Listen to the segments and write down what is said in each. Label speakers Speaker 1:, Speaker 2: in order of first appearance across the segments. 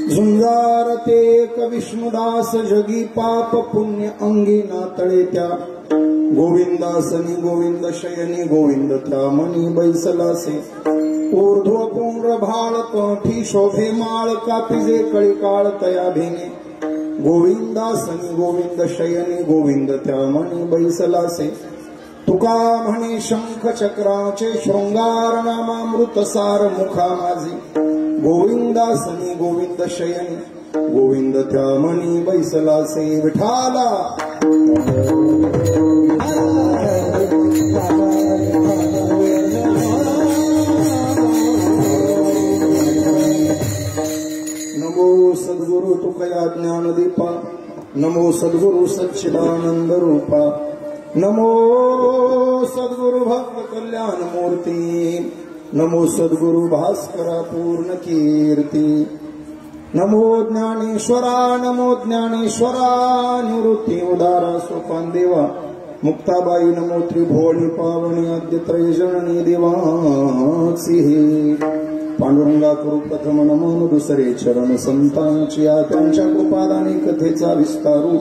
Speaker 1: झुंजारते एक विष्णुदास जगी पाप पुण्य अंगी नातळे त्या गोविंदासनी गोविंद शयनी गोविंद त्या मनी बैसलासे ऊर्ध्व पुंड्र भाळ कंठी शोभे माळ कापिजे कळिकाळ तया भेने गोविंदासनी गोविंद शयनी गोविंद त्या मनी बैसलासे तुका म्हणे शंख चक्राचे शृंगार नामामृत सार मुखा माझी गोविंदासनी गोविंद शयनी गोविंद त्या मनी बैसलासे विठाला नमो सद्गुरु तुकया ज्ञानदीपा नमो सद्गुरु सच्चिदानंद रूपा नमो सद्गुरु भक्त कल्याण मूर्ती नमो सद्गुरु भास्करा पूर्ण कीर्ती नमो ज्ञानेश्वरा निवृत्ती उदारा सोपान देवा मुक्ताबाई नमो त्रिभुवनी पावनी आद्य त्रयजननी देवासी पांडुरंगा करू प्रथम नमन दुसरे चरण संतांची त्यांच्या कृपादानी कथेचा विस्तारू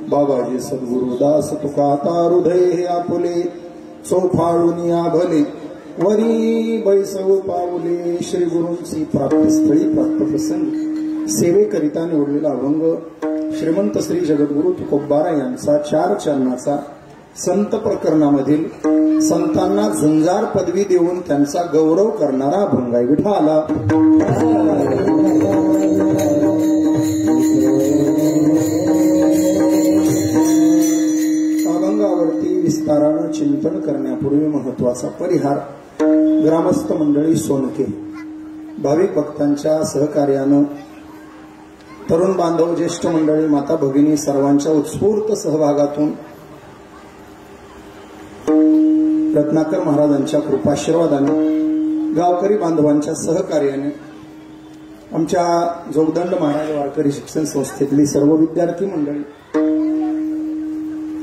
Speaker 1: बाबाजी सद्गुरु दास तुका आता हृदय हे आपुले चौफाळून आभले वरी बैसव पावले श्री गुरूंची प्राप्तस्थळी प्राप्तप्रसंगी सेवेकरिता निवडलेला अभंग श्रीमंत श्री जगद्गुरु तुकोबारा यांचा 4 चरणाचा संत प्रकरणामधील संतांना झुंजार पदवी देऊन त्यांचा गौरव करणारा अभंग आहे. विठाला अभंगावरती विस्तारानं चिंतन करण्यापूर्वी महत्वाचा परिहार. ग्रामस्थ मंडळी सोनके भाविक भक्तांच्या सहकार्यानं तरुण बांधव ज्येष्ठ मंडळी माता भगिनी सर्वांच्या उत्स्फूर्त सहभागातून रत्नाकर महाराजांच्या कृपाशीर्वादाने गावकरी बांधवांच्या सहकार्याने आमच्या जोगदंड महाराज वारकरी शिक्षण संस्थेतली सर्व विद्यार्थी मंडळी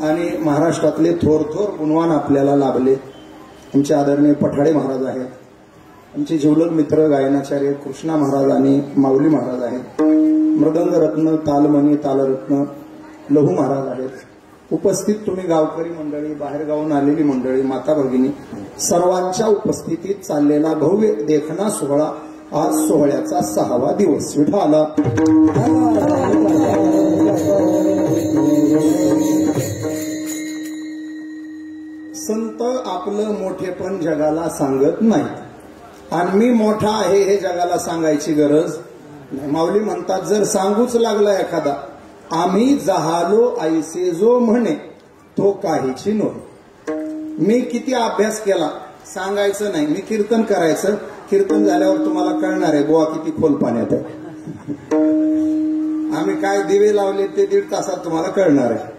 Speaker 1: आणि महाराष्ट्रातले थोर थोर गुणवान आपल्याला लाभले. आमचे आदरणीय पठाडे महाराज आहेत, आमचे जिवलग मित्र गायनाचार्य कृष्णा महाराज आणि माऊली महाराज आहेत, मृदंग रत्न तालमणी तालरत्न लहू महाराज आहेत. उपस्थित तुम्ही गावकरी मंडळी बाहेरगावून आलेली मंडळी माता भगिनी सर्वांच्या उपस्थितीत चाललेला भव्य देखणा सोहळा आज सोहळ्याचा 6वा दिवस. विठाला संत आपलं मोठेपण जगाला सांगत नाही आणि मी मोठा आहे हे जगाला सांगायची गरज नाही. माऊली म्हणतात जर सांगूच लागला एखादा आम्ही जहालो ऐसे जो म्हणे तो काहीची नव्हे. मी किती अभ्यास केला सांगायचं नाही, मी कीर्तन करायचं. कीर्तन झाल्यावर तुम्हाला कळणार आहे गोवा किती खोल पाण्यात आहे. आम्ही काय दिवे लावले ते 1.5 तासात तुम्हाला कळणार आहे.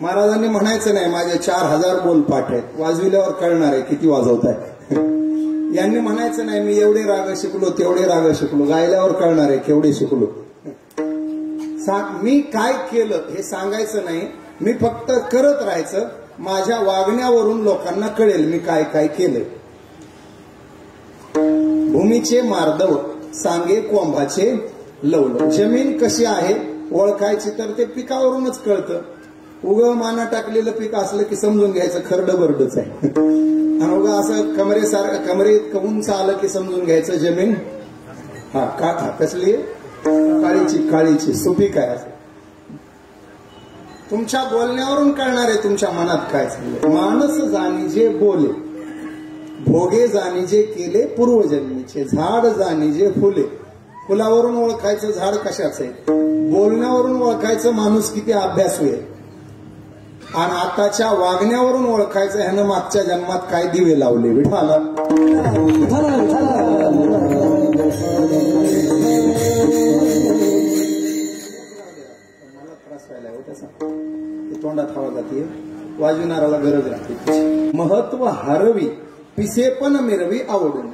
Speaker 1: महाराजांनी म्हणायचं नाही माझे 4000 बोल पाठ आहेत, वाजविल्यावर कळणार आहे किती वाजवत आहे. यांनी म्हणायचं नाही मी एवढे राग शिकलो तेवढे राग शिकलो, गायल्यावर कळणार आहे केवढे शिकलो. मी काय केलं हे सांगायचं नाही, मी फक्त करत राहायचं. माझ्या वागण्यावरून लोकांना कळेल मी काय काय केलंय. भूमीचे मार्दव सांगे कोंभाचे लवलं. जमीन कशी आहे ओळखायची तर ते पिकावरूनच कळतं. उगं माना टाकलेलं पीक असलं की समजून घ्यायचं खरडं बरडच आहे. आणि उगं असं कमरेत उंच आलं की समजून घ्यायचं जमीन कसली काळीची सुपीक आहे. तुमच्या बोलण्यावरून कळणार आहे तुमच्या मनात काय चाललंय. माणस जाणीजे बोले भोगे जाणीजे केले पूर्वजन्मीचे झाड जाणीजे फुले. फुलावरून ओळखायचं झाड कशाचं आहे, बोलण्यावरून ओळखायचं माणूस किती अभ्यासू आहे, आणि आताच्या वागण्यावरून ओळखायचं ह्यानं मागच्या जन्मात काय दिवे लावले. विठाला तोंडात हवा जाते, वाजविणाराला गरज राहते. महत्व हरवी पिसे पण मिरवी आवडून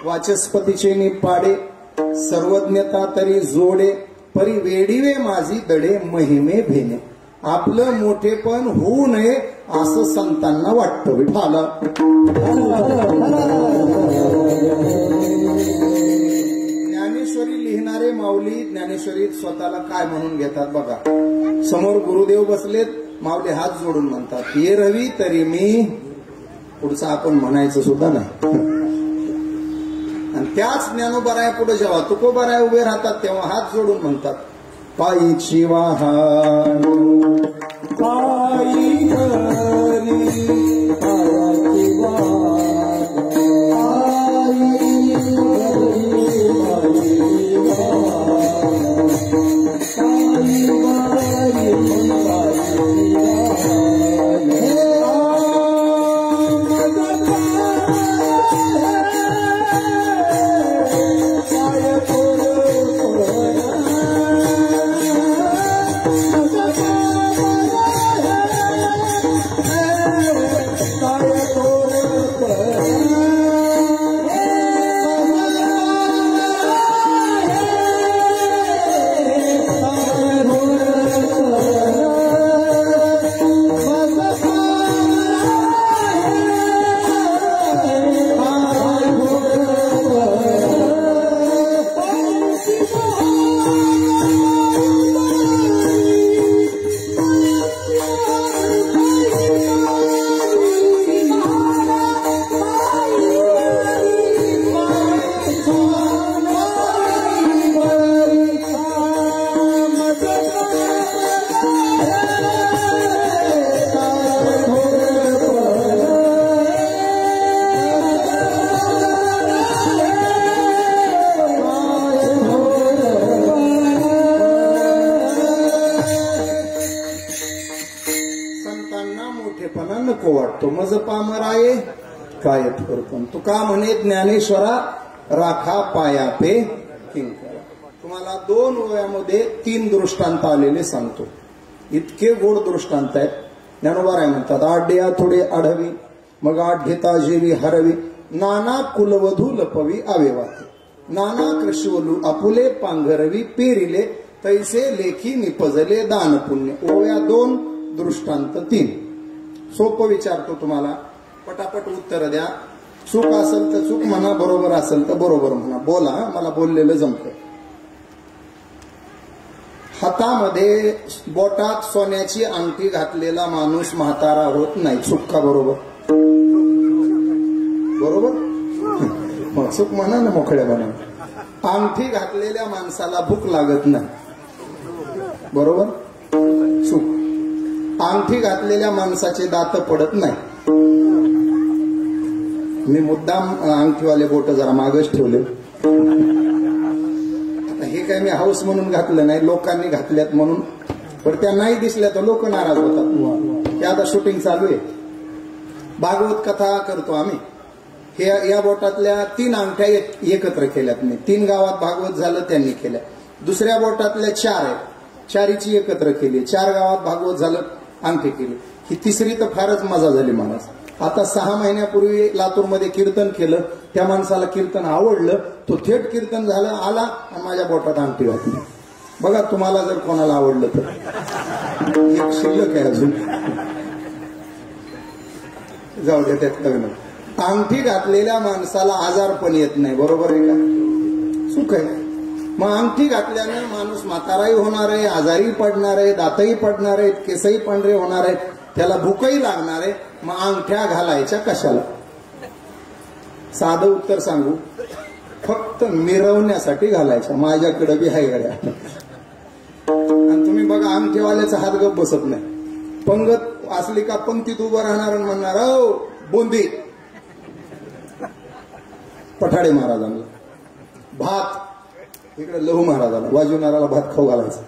Speaker 1: वाचस्पतीचे निपाडे सर्वज्ञता तरी जोडे परी वेडीवे माझी दडे महिमे भेने. आपलं मोठेपण होऊ नये असं संतांना वाटतं. विठाला ज्ञानेश्वरी लिहिणारे माऊली ज्ञानेश्वरी स्वतःला काय म्हणून घेतात बघा. समोर गुरुदेव बसलेत, माऊली हात जोडून म्हणतात ये रवी तरी मी, पुढचं आपण म्हणायचं सुद्धा नाही. आणि त्याच ज्ञानोबाराया पुढे जेव्हा तुकोबाराया उभे राहतात तेव्हा हात जोडून म्हणतात पायीची वाहन पायी घरी पायाची वाहन पायी घरी पायी नको वाटतो मज पामराये काय थोरपण. तुका म्हणे ज्ञानेश्वरा राखा पाया पे किंकर. तुम्हाला 2 ओव्यामध्ये 3 दृष्टांत आलेले सांगतो. इतके गोड दृष्टांत आहेत. ज्ञानोबा राय म्हणतात आड्या थोडे आढवी मग आठ घेता जेवी हरवी नाना कुलवधू लपवी आवेवाते नाना कृष्वलू आपुले पांघरवी पेरिले तैसे लेखी निपजले दान पुण्य. ओव्या 2 दृष्टांत 3. सोपं विचारतो तुम्हाला, पटापट उत्तर द्या. चूक असेल तर चूक म्हणा, बरोबर असेल तर बरोबर म्हणा. बोला, मला बोललेलं जमतं. हातामध्ये बोटात सोन्याची अंगठी घातलेला माणूस म्हातारा होत नाही. चूक का बरोबर? बरोबर मग चूक म्हणा ना, मोकळ्या म्हणा. अंगठी घातलेल्या माणसाला भूक लागत नाही. बरोबर? चूक. अंगठी घातलेल्या माणसाचे दात पडत नाही. मी मुद्दाम अंगठीवाले बोट जरा मागच ठेवले. हे काय मी हाऊस म्हणून घातलं नाही, लोकांनी घातल्यात म्हणून. पण त्या नाही दिसल्या तर लोक नाराज होतात. त्या आता शूटिंग चालू आहे. भागवत कथा करतो आम्ही. हे या बोटातल्या 3 अंगठ्या एकत्र केल्यात. मी 3 गावात भागवत झालं त्यांनी केल्या. दुसऱ्या बोटातल्या 4 आहेत, 4ची एकत्र केली. 4 गावात भागवत झालं, अंगठी केली. ही 3री तर फारच मजा झाली मला. आता 6 महिन्यापूर्वी लातूरमध्ये कीर्तन केलं. त्या माणसाला कीर्तन आवडलं. तो थेट कीर्तन झालं, आला आणि माझ्या बोटात अंगठी घातली. बघा तुम्हाला जर कोणाला आवडलं तर. एक शिल्लक आहे अजून, जाऊ द्या त्यात काही नाही. अंगठी घातलेल्या माणसाला आजार पण येत नाही. बरोबर आहे का? सुख आहे. मग अंगठी घातल्याने माणूस म्हाताराही होणार आहे, आजारी पडणार आहे, दातही पडणार आहेत, केसही पांढरे होणार आहेत, त्याला भूकही लागणार आहे. मग अंगठ्या घालायच्या कशाला? साधं उत्तर सांगू, फक्त मिरवण्यासाठी घालायच्या. माझ्याकडे बी हाय गड्या. आणि तुम्ही बघा अंगठीवाल्याचा हात गप बसत नाही. पंगत असली का पंक्तीत उभं राहणार आणि म्हणणार ओ बुंदी. पठाडे महाराजांना भात, इकडे लहू महाराजाला, वाजवणाराला भात खाऊ घालायचा.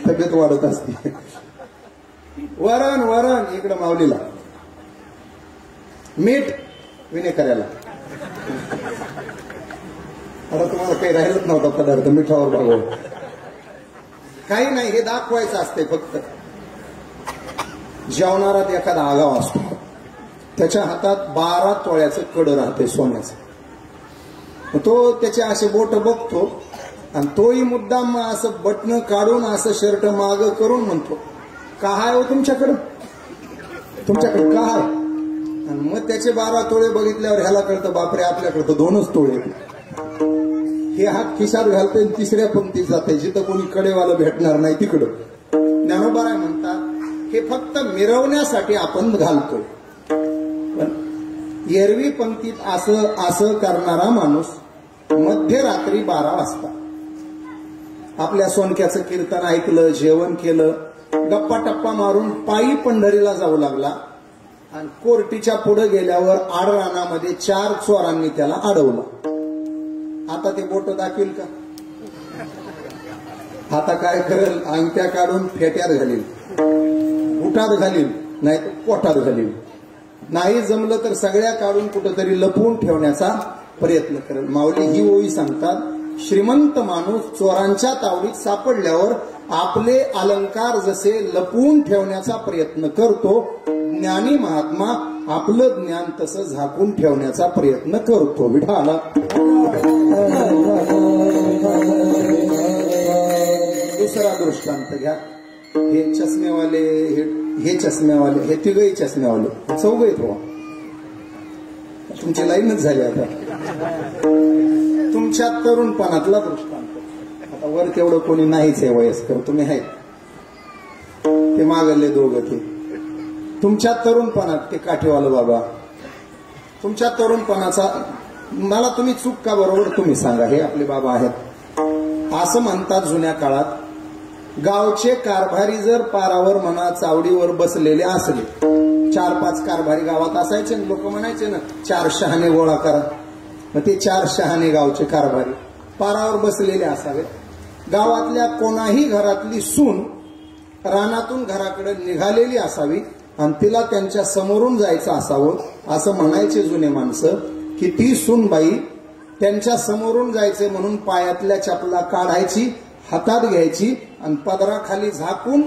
Speaker 1: तब्येत वाढत असते. वरण वरण इकडे माऊलीला, मीठ विनेकऱ्याला. आता तुम्हाला काही राहिलंच नव्हता पदार्थ मिठावर भागवून. काही नाही, हे दाखवायचं असते फक्त. जेवणारात एखादा आगाव असतो, त्याच्या हातात 12 तोळ्याचं कड राहते सोन्याचं. तो त्याचे असे बोट बघतो आणि तोही मुद्दाम असं बटणं काढून असं शर्ट माग करून म्हणतो का आहे हो तुमच्याकडं, तुमच्याकडे का आहे? आणि मग त्याचे 12 तोळे बघितल्यावर ह्याला कळतं बापरे आपल्याकडे तर 2च तोळे. हे हात खिशात घालते आणि तिसऱ्या पंक्तीत जाते, जिथं कोणी कडेवालं भेटणार नाही तिकडं. ज्ञानोबाराय म्हणतात हे फक्त मिरवण्यासाठी आपण घालतो. पण एरवी पंक्तीत असं असं करणारा माणूस मध्यरात्री 12 वाजता आपल्या सोनक्याचं कीर्तन ऐकलं, जेवण केलं, गप्पा टप्पा मारून पायी पंढरीला जाऊ लागला आणि कोर्टीच्या पुढे गेल्यावर आडरानामध्ये 4 चोरांनी त्याला अडवलं. आता ते बोट दाखवेल का? आता काय करेल? अंगठ्या काढून फेट्यात घालील, बुटात घालील, नाही तर पोटात घालील. नाही जमलं तर सगळ्या काढून कुठंतरी लपवून ठेवण्याचा प्रयत्न करेल. माऊली ही ओळी सांगतात, श्रीमंत माणूस चोरांच्या तावडीत सापडल्यावर आपले अलंकार जसे लपवून ठेवण्याचा प्रयत्न करतो, ज्ञानी महात्मा आपलं ज्ञान तसं झाकून ठेवण्याचा प्रयत्न करतो. विठाला दुसरा दृष्टांत घ्या. हे चष्मेवाले, हे चष्मेवाले, हे तिघही चष्मेवाले, चौघही तो तुमची लाईनच झाली. आता तुमच्या तरुणपणातला दृष्टांत. आता वर तेवढं कोणी नाहीच आहे वयस्कर, तुम्ही आहेत ते मागले दोघं. ते तुमच्या तरुणपणात ते काठीवालं बाबा, तुमच्या तरुणपणाचा मला तुम्ही चूक का बरोबर तुम्ही सांगा. हे आपले बाबा आहेत. असं म्हणतात जुन्या काळात गावचे कारभारी जर पारावर म्हणा चावडीवर बसलेले असले, 4-5 कारभारी गावात असायचे, लोक म्हणायचे ना 4 शहाणे गोळा करा. मग ते 4 शहाणे गावचे कारभारी पारावर बसलेले असावेत. गावातल्या कोणाही घरातली सून रानातून घराकडे निघालेली असावी आणि तिला त्यांच्या समोरून जायचं असावं असं म्हणायचे जुने माणसं, की ती सूनबाई त्यांच्या समोरून जायचे म्हणून पायातल्या चपला काढायची, हातात घ्यायची आणि पदराखाली झाकून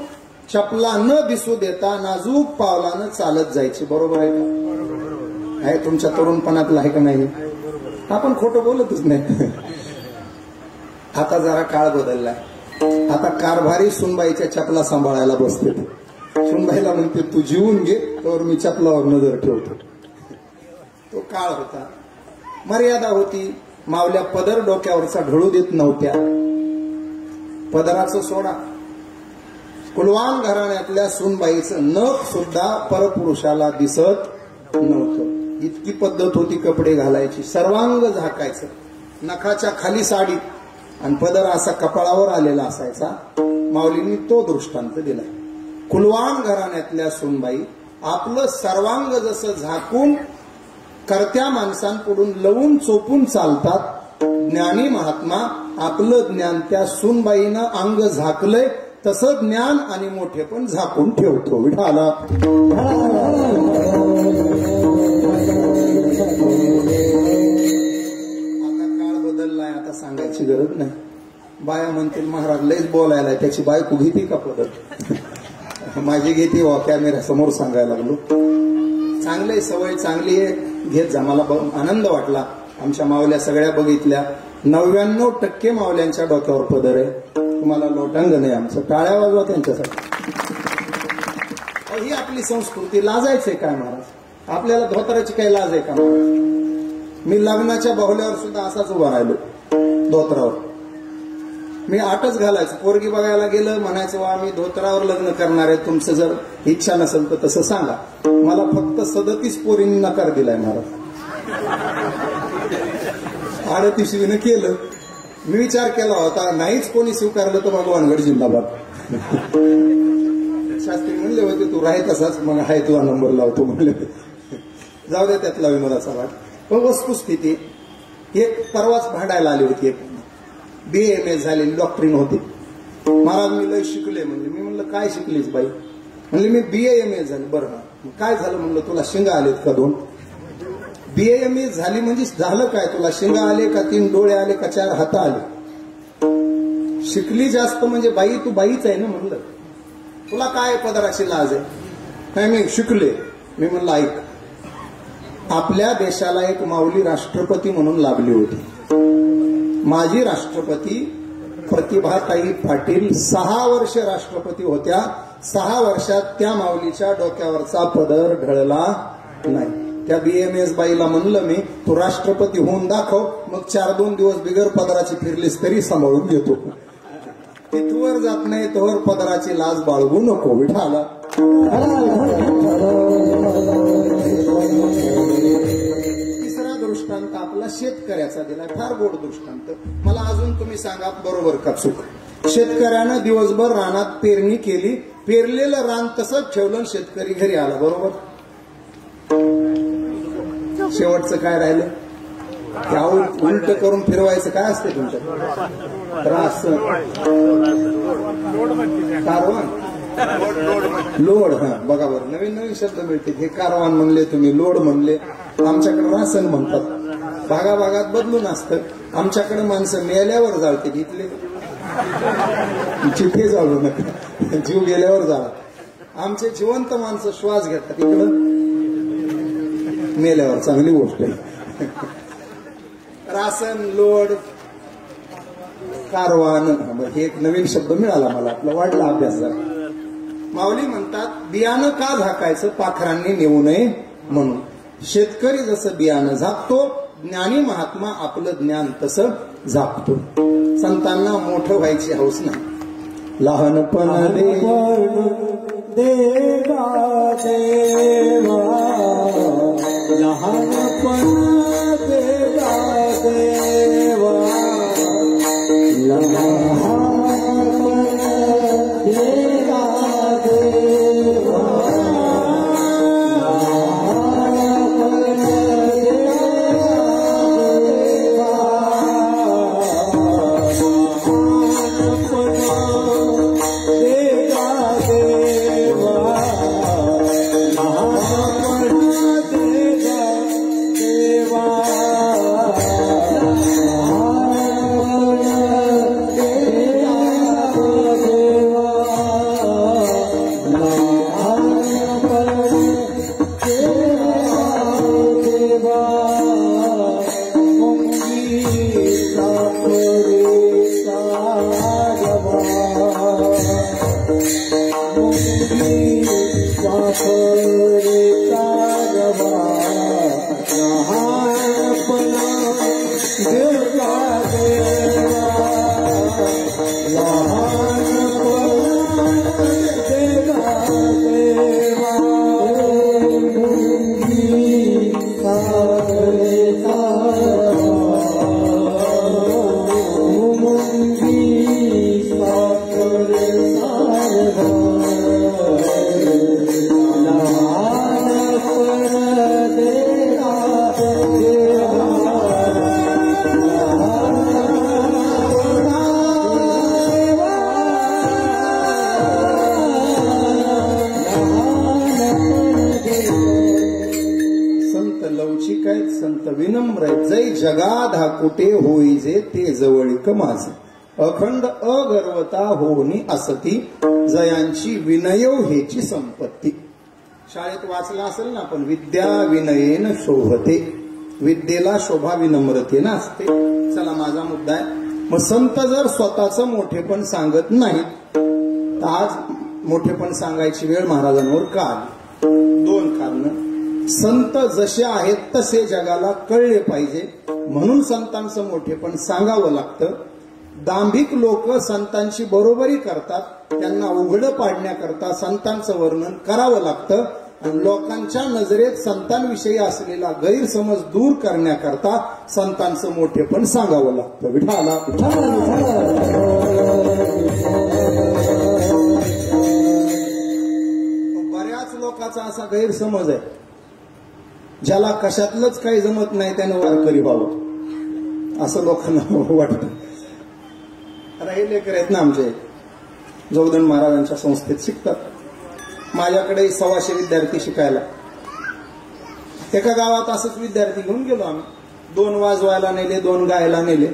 Speaker 1: चपला न दिसू देता नाजूक पावलानं चालत जायची. बरोबर आहे का? आहे तुमच्या तरुणपणातलं आहे का नाही? आपण खोटं बोलतच नाही. आता जरा काळ बदललाय. आता कारभारी सुनबाईच्या चपला सांभाळायला बसते. सुनबाईला म्हणते तू जीवन घे, तर मी चपलावर नजर ठेवतो. तो काळ होता, मर्यादा होती. मावल्या पदर डोक्यावरचा ढळू देत नव्हत्या. पदराचं सोडा, कुलवान घराण्यातल्या सुनबाईचं नख सुद्धा परपुरुषाला दिसत नव्हतं. इतकी पद्धत होती कपडे घालायची, सर्वांग झाकायचं, नखाच्या खाली साडी आणि पदर असा कपाळावर आलेला असायचा. माऊलींनी तो दृष्टांत दिलाय. कुलवान घराण्यातल्या सुनबाई आपलं सर्वांग जसं झाकून कर्त्या माणसांकडून लवून चोपून चालतात, ज्ञानी महात्मा आपलं ज्ञान त्या सुनबाईनं अंग झाकलंय तसं ज्ञान आणि मोठे पण झाकून ठेवतो. विठाला आता काळ बदललाय, आता सांगायची गरज नाही. बाया म्हणतील महाराज लयच बोलायला, त्याची बायको घेते का पदर? माझी घेते वा, कॅमेरा समोर सांगायला लागलो. चांगली सवय चांगली आहे, घेत जा. मला आनंद वाटला. आमच्या मावल्या सगळ्या बघितल्या, 99% मावल्यांच्या डोक्यावर पदर आहे. तुम्हाला लोटांगण आहे आमचं, टाळ्या वाजवा त्यांच्यासाठी. ही आपली संस्कृती. लाजायचंय काय महाराज? आपल्याला धोतराची काही लाज आहे का महाराज? मी लग्नाच्या बाहुल्यावर सुद्धा असाच उभा राहिलो धोतरावर. मी आटच घालायचं, पोरगी बघायला गेलं म्हणायचं वा मी धोतरावर लग्न करणार आहे, तुमचं जर इच्छा नसेल तर तसं सांगा. मला फक्त 37 पोरींनी नकार दिलाय महाराज. 38वीनं केलं. मी विचार केला होता नाहीच कोणी स्वीकारलं तर भगवानगड जिंदाबाद. शास्त्री म्हणले होते तू राहत असाच, मग हाय तुझा नंबर लावतो म्हणले. जाऊ दे त्यातला विनोदाचा भाग. पण वस्तुस्थिती एक परवाच भांडायला आली होती. एक BA झालेली डॉक्टरीन होती. महाराज मी लय शिकले म्हणले. मी म्हणलं काय शिकलीस बाई? म्हणले मी BA झाले. बरं काय झालं म्हणलं, तुला शिंगा आलेत का 2? BA झाली म्हणजे झालं काय? तुला शिंगा आले का 3 डोळे आले का 4 हात आले? शिकली जास्त म्हणजे बाई तू बाईच आहे ना म्हणलं. तुला काय पदराची लाज आहे? काय मी शिकले. मी म्हणलं ऐक, आपल्या देशाला एक माऊली राष्ट्रपती म्हणून लाभली होती. माजी राष्ट्रपती प्रतिभाताई पाटील 6 वर्ष राष्ट्रपती होत्या. 6 वर्षात त्या माऊलीच्या डोक्यावरचा पदर ढळला नाही. त्या BMS बाईला म्हणलं मी, तू राष्ट्रपती होऊन दाखव, मग 4-2 दिवस बिगर पदराची फिरलीस तरी सांभाळून घेतो. तिथवर जात नाही तोवर पदराची लाज बाळगू नको विठाला. तिसरा दृष्टांत आपला शेतकऱ्याचा दिलाय, फार गोड दृष्टांत. मला अजून तुम्ही सांगा बरोबर का चूक. शेतकऱ्यानं दिवसभर रानात पेरणी केली, पेरलेलं रान तसंच ठेवलं, शेतकरी घरी आला, बरोबर. शेवटचं काय राहिलं, उलट करून फिरवायचं काय असते तुमच्या त्रास, कारवान, लोड. हा बघा बरं, नवीन नवीन शब्द मिळते. हे कारवान म्हणले तुम्ही, लोड म्हणले, आमच्याकडे रासन म्हणतात. भागाभागात बदलून असतं. आमच्याकडे माणसं मेल्यावर जाळते, इथले चिठे जाळू नका, जीव गेल्यावर जाळा. आमचे जिवंत माणसं श्वास घेतात, इकडं मेल्यावर. चांगली गोष्ट आहे. रासन, लोड, कारवान, हे एक नवीन शब्द मिळाला मला, आपला वाढला अभ्यास जरा. माऊली म्हणतात बियाणं का झाकायचं, पाखरांनी नेऊ नये म्हणून. शेतकरी जसं बियाणं झाकतो, ज्ञानी महात्मा आपलं ज्ञान तसं झाकतो. संतांना मोठं व्हायची हौस नाही. लहानपण देवा देवा, लहानपण देवा देवा, लहानपण देवा देवा, जगाधा कुठे होईजे ते जवळीक माझे, अखंड अगर्वता होनी असती, जयांची विनयो हेची संपत्ती. शाळेत वाचला असेल ना आपण, विद्या विनयेन शोभते. विद्येला शोभा विनम्रतेनं असते. चला माझा मुद्दा आहे. मग संत जर स्वतःचं मोठेपण सांगत नाहीत तर आज मोठेपण सांगायची वेळ महाराजांवर का आली? 2 कारण. संत जसे आहेत तसे जगाला कळले पाहिजे म्हणून संतांचं मोठेपण सांगावं लागतं. दांभिक लोक संतांची बरोबरी करतात, त्यांना उघडं पाडण्याकरता संतांचं वर्णन करावं लागतं. आणि लोकांच्या नजरेत संतांविषयी असलेला गैरसमज दूर करण्याकरता संतांचं मोठेपण सांगावं लागतं. विठाला बऱ्याच लोकांचा असा गैरसमज आहे, ज्याला कशातलंच काही जमत नाही त्यानं वारकरी व्हावं असं लोकांना वाटतं. आता हे लेकर आहेत ना आमचे, जोगदंड महाराजांच्या संस्थेत शिकतात. माझ्याकडे 125 विद्यार्थी शिकायला. एका गावात असंच विद्यार्थी घेऊन गेलो आम्ही. 2 वाजवायला नेले, 2 गायला नेले.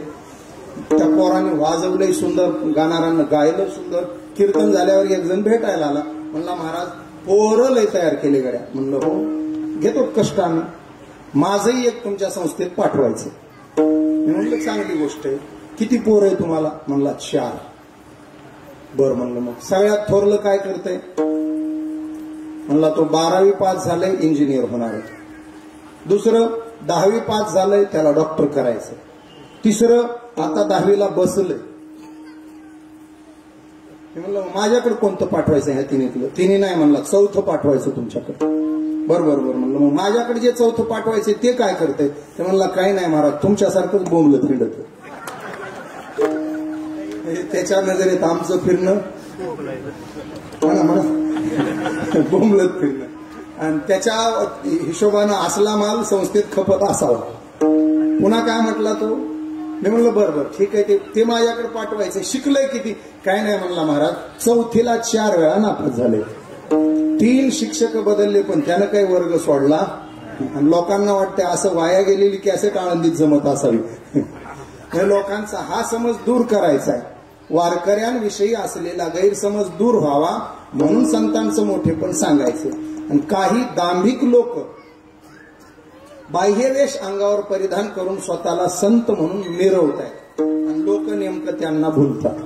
Speaker 1: त्या पोराने वाजवलंय सुंदर, गाणाऱ्यांना गायलं सुंदर. कीर्तन झाल्यावर एक जण भेटायला आला. म्हणला महाराज पोरं लय तयार केले गड्या. म्हणलं हो, घेतो कष्ट आम्ही. माझंही एक तुमच्या संस्थेत पाठवायचं. मी म्हणलं चांगली गोष्ट आहे. किती पोर आहे तुम्हाला? म्हणला 4. बरं म्हणलं मग सगळ्यात थोरलं काय करतंय? म्हणला तो 12वी पास झालाय, इंजिनियर होणार आहे. दुसरं 10वी पास झालंय त्याला डॉक्टर करायचं. तिसरं आता 10वीला बसलंय. मी म्हणलं माझ्याकडे कोणतं पाठवायचं ह्या तिन्हीतलं? तिन्ही नाही म्हणला, चौथं पाठवायचं तुमच्याकडे. बरोबर म्हणलं मग माझ्याकडे जे चौथं पाठवायचे ते काय करते? ते म्हणला काही नाही महाराज, तुमच्यासारखंच बोंबलत फिरत. त्याच्या नजरेत आमचं फिरणं म्हणा बोंबलत फिरणं, आणि त्याच्या हिशोबानं असला माल संस्थेत खपत असावा. पुन्हा काय म्हटला तो? मी म्हणलं बरं ठीक आहे, ते माझ्याकडे पाठवायचं. शिकलंय किती? काय नाही म्हणला महाराज, चौथीला 4 वेळा नापास झाले, 3 शिक्षक बदलले, पण त्यानं काही वर्ग सोडला. आणि लोकांना वाटते असं वाया गेलेली कॅसेट आळंदीत जमत असावी. लोकांचा हा समज दूर करायचा आहे. वारकऱ्यांविषयी असलेला गैरसमज दूर व्हावा म्हणून संतांचं मोठेपण सांगायचं. आणि काही दांभिक लोक बाह्यवेश अंगावर परिधान करून स्वतःला संत म्हणून मिरवत आहेत आणि लोक नेमकं त्यांना भुलतात.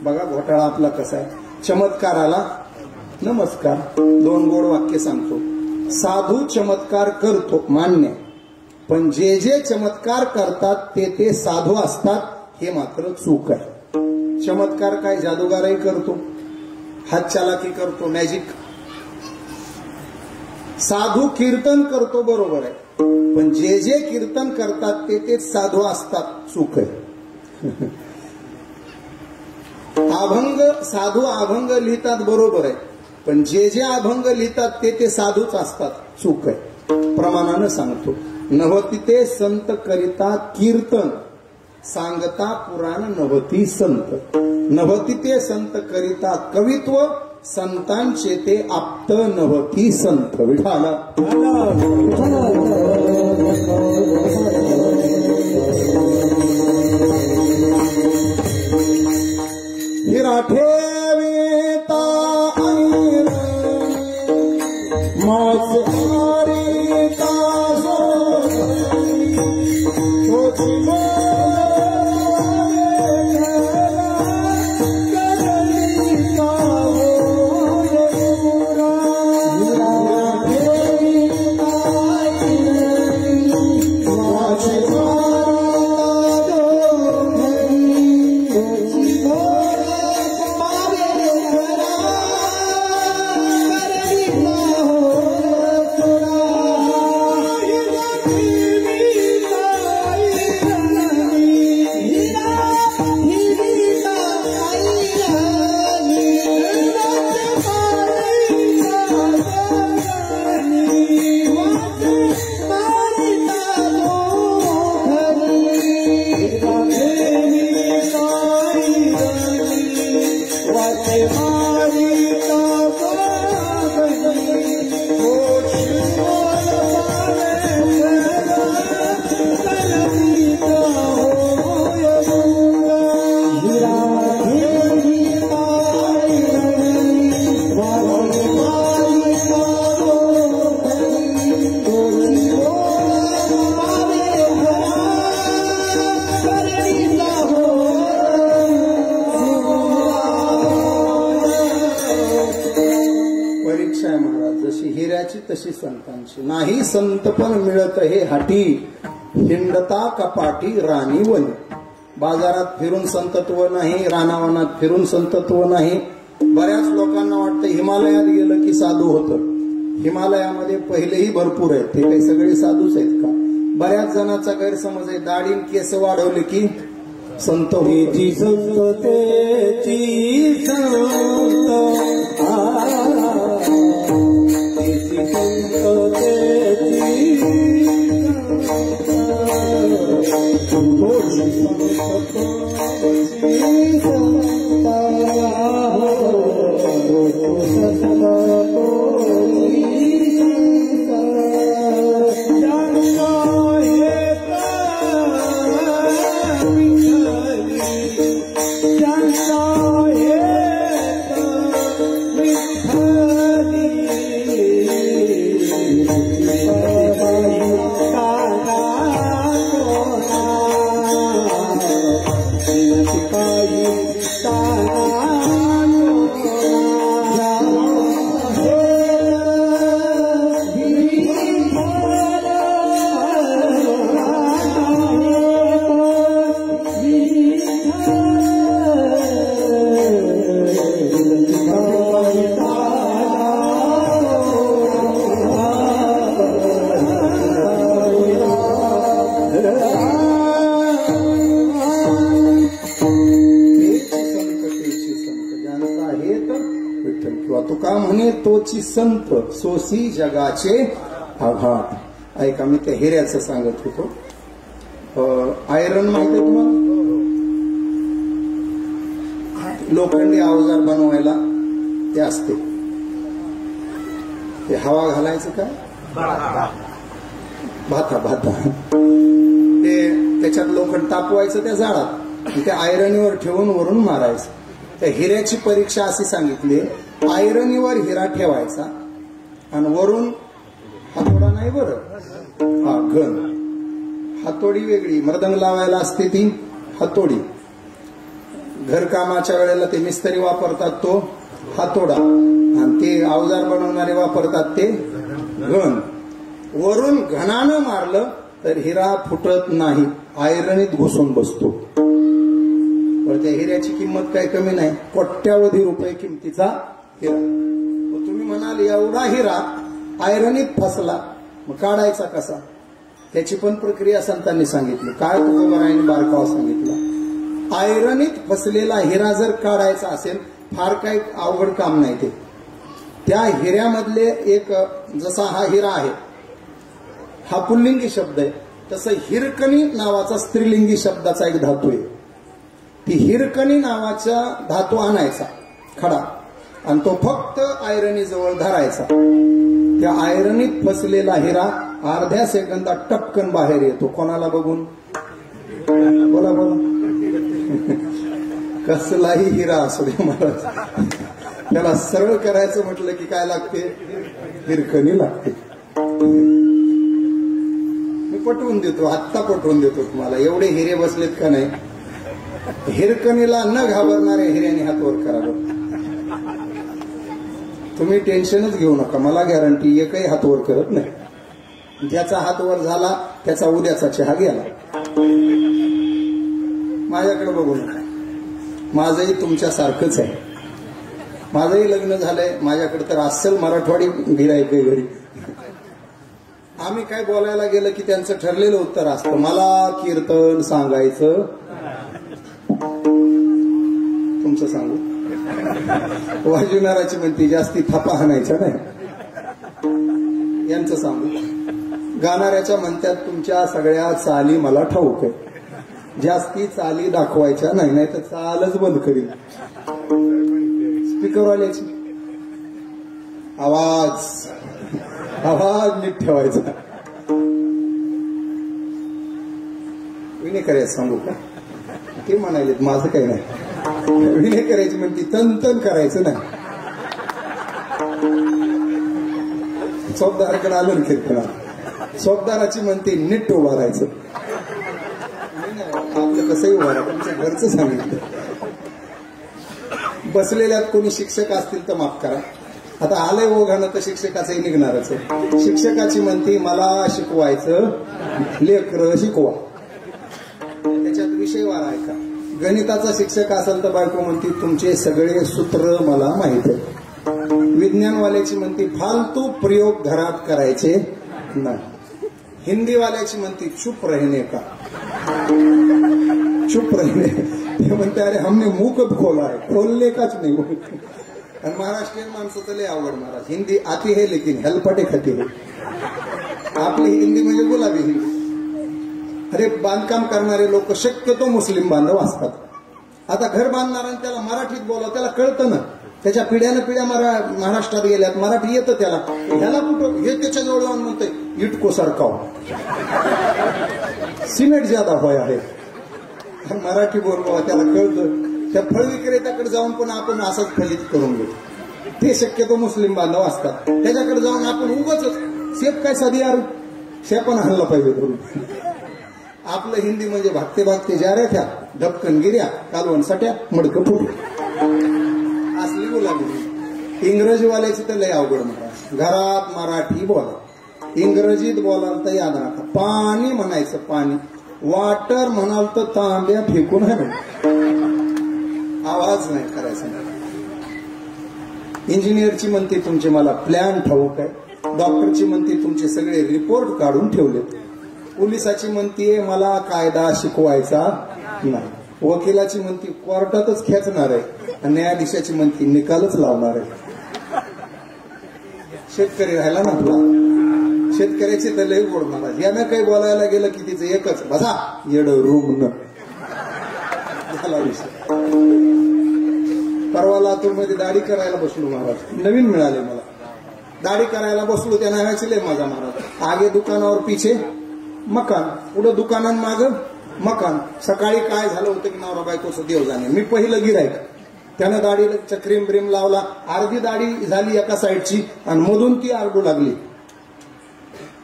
Speaker 1: बघा घोटाळा आपला कसा आहे. चमत्काराला नमस्कार. 2 गोड वाक्य सांगतो. साधू चमत्कार करतो मान्य, पण जे जे चमत्कार करतात ते साधू असतात हे मात्र चूक आहे. चमत्कार काय जादूगारही करतो, हातचालाकी करतो, मॅजिक. साधू कीर्तन करतो बरोबर आहे, पण जे जे कीर्तन करतात ते साधू असतात, चूक आहे. साधू अभंग लिहितात बरोबर आहे, पण जे जे अभंग लिहितात ते साधूच असतात, चूक आहे. प्रमाणानं सांगतो. नव्हती ते संत करिता कीर्तन, सांगता पुराण नव्हती संत. नव्हती ते संत करिता कवित्व, संतांचे ते आप्त नव्हती संत. विठाला हिरा ठेविता मास हरिता तशी संतांची नाही. संतपण मिळत हे हाटी, हिंडता कपाटी राणी वनी. बाजारात फिरून संतत्व नाही, रानावनात फिरून संतत्व नाही. बऱ्याच लोकांना वाटतं हिमालयात गेलं की साधू होतं. हिमालयामध्ये पहिलेही भरपूर आहेत, ते काही सगळे साधूच आहेत का? बऱ्याच जणांचा गैरसमज आहे, दाढी केस वाढवले की संत होती. म्हणे तोची संत सोसी जगाचे आघात. ऐका, मी त्या हिऱ्याचं सांगत होतो. आयरन माहिती आहे तुम्हाला? लोखंडी अवजार बनवायला ते असते, ते हवा घालायचं काय, भाता ते त्याच्यात लोखंड तापवायचं त्या झाडात, त्या आयरनीवर ठेवून वरून मारायचं. त्या हिऱ्याची परीक्षा अशी सांगितली, आयरनीवर हिरा ठेवायचा आणि वरून हातोडा नाही बरं, हा घन. हातोडी वेगळी, मृदंग लावायला असते ती हातोडी. घरकामाच्या वेळेला ते मिस्त्री वापरतात तो हातोडा, आणि ते अवजार बनवणारे वापरतात ते घन. वरून घनानं मारलं तर हिरा फुटत नाही, आयरनीत घुसून बसतो. पण त्या हिऱ्याची किंमत काही कमी नाही, कोट्यावधी रुपये किमतीचा हिरा. तुम्ही म्हणाल एवढा हिरा आयरनीत फसला, मग काढायचा कसा? त्याची पण प्रक्रिया संतांनी सांगितली. काय तुकोबारायांनी बारकावा सांगितला. आयरनीत फसलेला हिरा जर काढायचा असेल, फार काही अवघड काम नाही. ते त्या हिऱ्यामधले एक, जसा हा हिरा आहे हा पुल्लिंगी शब्द आहे, तसं हिरकणी नावाचा स्त्रीलिंगी शब्दाचा एक धातू आहे. ती हिरकणी नावाचा धातू आणायचा खडा, आणि तो फक्त आयरनी जवळ धरायचा. त्या आयरनीत फसलेला हिरा अर्ध्या सेकंदात टपकन बाहेर येतो. कोणाला बघून? बोला बोला. कसलाही हिरा असू दे महाराज, त्याला सरळ करायचं म्हटलं की काय लागते? हिरकणी लागते. मी पटवून देतो, आत्ता पटवून देतो तुम्हाला. एवढे हिरे बसलेत का नाही? हिरकणीला न घाबरणाऱ्या हिऱ्याने हात वर करा. तुम्ही टेन्शनच घेऊ नका, मला गॅरंटी एकही हात वर करत नाही. ज्याचा हात वर झाला त्याचा उद्याचा चहा गेला. माझ्याकडे बघू नका, माझंही तुमच्यासारखंच आहे. माझंही लग्न झालंय, माझ्याकडे तर अस्सल मराठवाडी गिऱ्हाईक आहे घरी. आम्ही काय बोलायला गेलं की त्यांचं ठरलेलं उत्तर असतं, मला कीर्तन सांगायचं. तुमचं सांगू? वाजविणाराची म्हणती जास्ती थापा हाणायचा नाही. यांचं सांगू? गाणाऱ्याच्या म्हणत्यात तुमच्या सगळ्या चाली मला ठाऊक आहे, जास्ती चाली दाखवायच्या नाही, नाही तर चालच बंद करील. स्पीकरवाल्याची आवाज नीट ठेवायचा. विनय करायचं सांगू का? ते म्हणाले माझं काही नाही. विनय करायची म्हणती तन करायचं नाही. चौकदाराकडे आलं कीर्तना, चौकदाराची म्हणते नीट उभा राहायचं. आपलं कसंही उभा राहा, तुमच्या घरचं सांगितलं. बसलेल्यात कोणी शिक्षक असतील तर माफ करा, आता आलंय ओघानं तर शिक्षकाचंही निघणारच आहे. शिक्षकाची म्हणती मला शिकवायचं, लेकरं शिकवा. त्याच्यात विषयवार आहे का? गणिताचा शिक्षक असेल तर बायको म्हणती तुमचे सगळे सूत्र मला माहित आहे. विज्ञानवाल्याची म्हणती फालतू प्रयोग घरात करायचे नाही. हिंदीवाल्याची म्हणती चुप रहने का, चुप रहने. ते म्हणते अरे हमने मुंह कब खोला है, खोलने काच नाही. आणि महाराष्ट्रीयन माणसाचं लय आवड महाराज. हिंदी आती है लेकिन हेलपटे खाती है. आपली हिंदी म्हणजे गुलाबी हिंदी. अरे बांधकाम करणारे लोक शक्यतो मुस्लिम बांधव असतात. आता घर बांधणार त्याला मराठीत बोला, त्याला कळतं ना. त्याच्या पिढ्यानं पिढ्या महाराष्ट्रात गेल्यात, मराठी येतं त्याला. ह्याला कुठं हे त्याच्या जवळ जाऊन म्हणतंय इटको सरकाव, सिमेंट ज्यादा होय आहे. मराठी बोलवा त्याला कळतं. त्या फळ विक्रेत्याकडे जाऊन पण आपण असंच फलित करून घेऊ. ते शक्यतो मुस्लिम बांधव असतात. त्याच्याकडे जाऊन आपण उगाच शेप काय साधी यार शेपण हल्ला पाहिजे करून. आपलं हिंदी म्हणजे भागते भागते जाऱ्या, धपकन गिऱ्या, कालवण सट्या, मडकं फुट, असली गुलाबी. इंग्रजीवाल्याची तर लय अवघड म्हणा. घरात मराठी बोला, इंग्रजीत बोलाल तर याद राखा. पाणी म्हणायचं पाणी, वॉटर म्हणाल तर तांब्या फेकून आहे, आवाज नाही करायचा. इंजिनियरची म्हणते तुमचे मला प्लॅन ठाऊक आहे. डॉक्टरची म्हणते तुमचे सगळे रिपोर्ट काढून ठेवलेत. पोलिसाची म्हणतीये मला कायदा शिकवायचा नाही. वकिलाची म्हणती कोर्टातच खेचणार आहे. न्यायाधीशाची म्हणती निकालच लावणार आहे. शेतकरी राहिला ना आपला, शेतकऱ्याची तर लई गोड महाराज. यानं काही बोलायला गेलं की तिचं एकच, बसा येड रूम न झाला विषय. परवा लातूरमध्ये दाढी करायला बसलो महाराज, नवीन मिळाले मला. दाढी करायला बसलो, त्या नावाची लय माझा महाराज. आगे दुकानावर पिछे मकान, पुढं दुकानान माग मकान. सकाळी काय झालं होतं की नवरा बायकोचं देव जाणे. मी पहिलं गिरायक, त्यानं दाढीला चक्रीम ब्रीम लावला, अर्धी दाढी झाली एका साईडची आणि मधून ती आरडू लागली.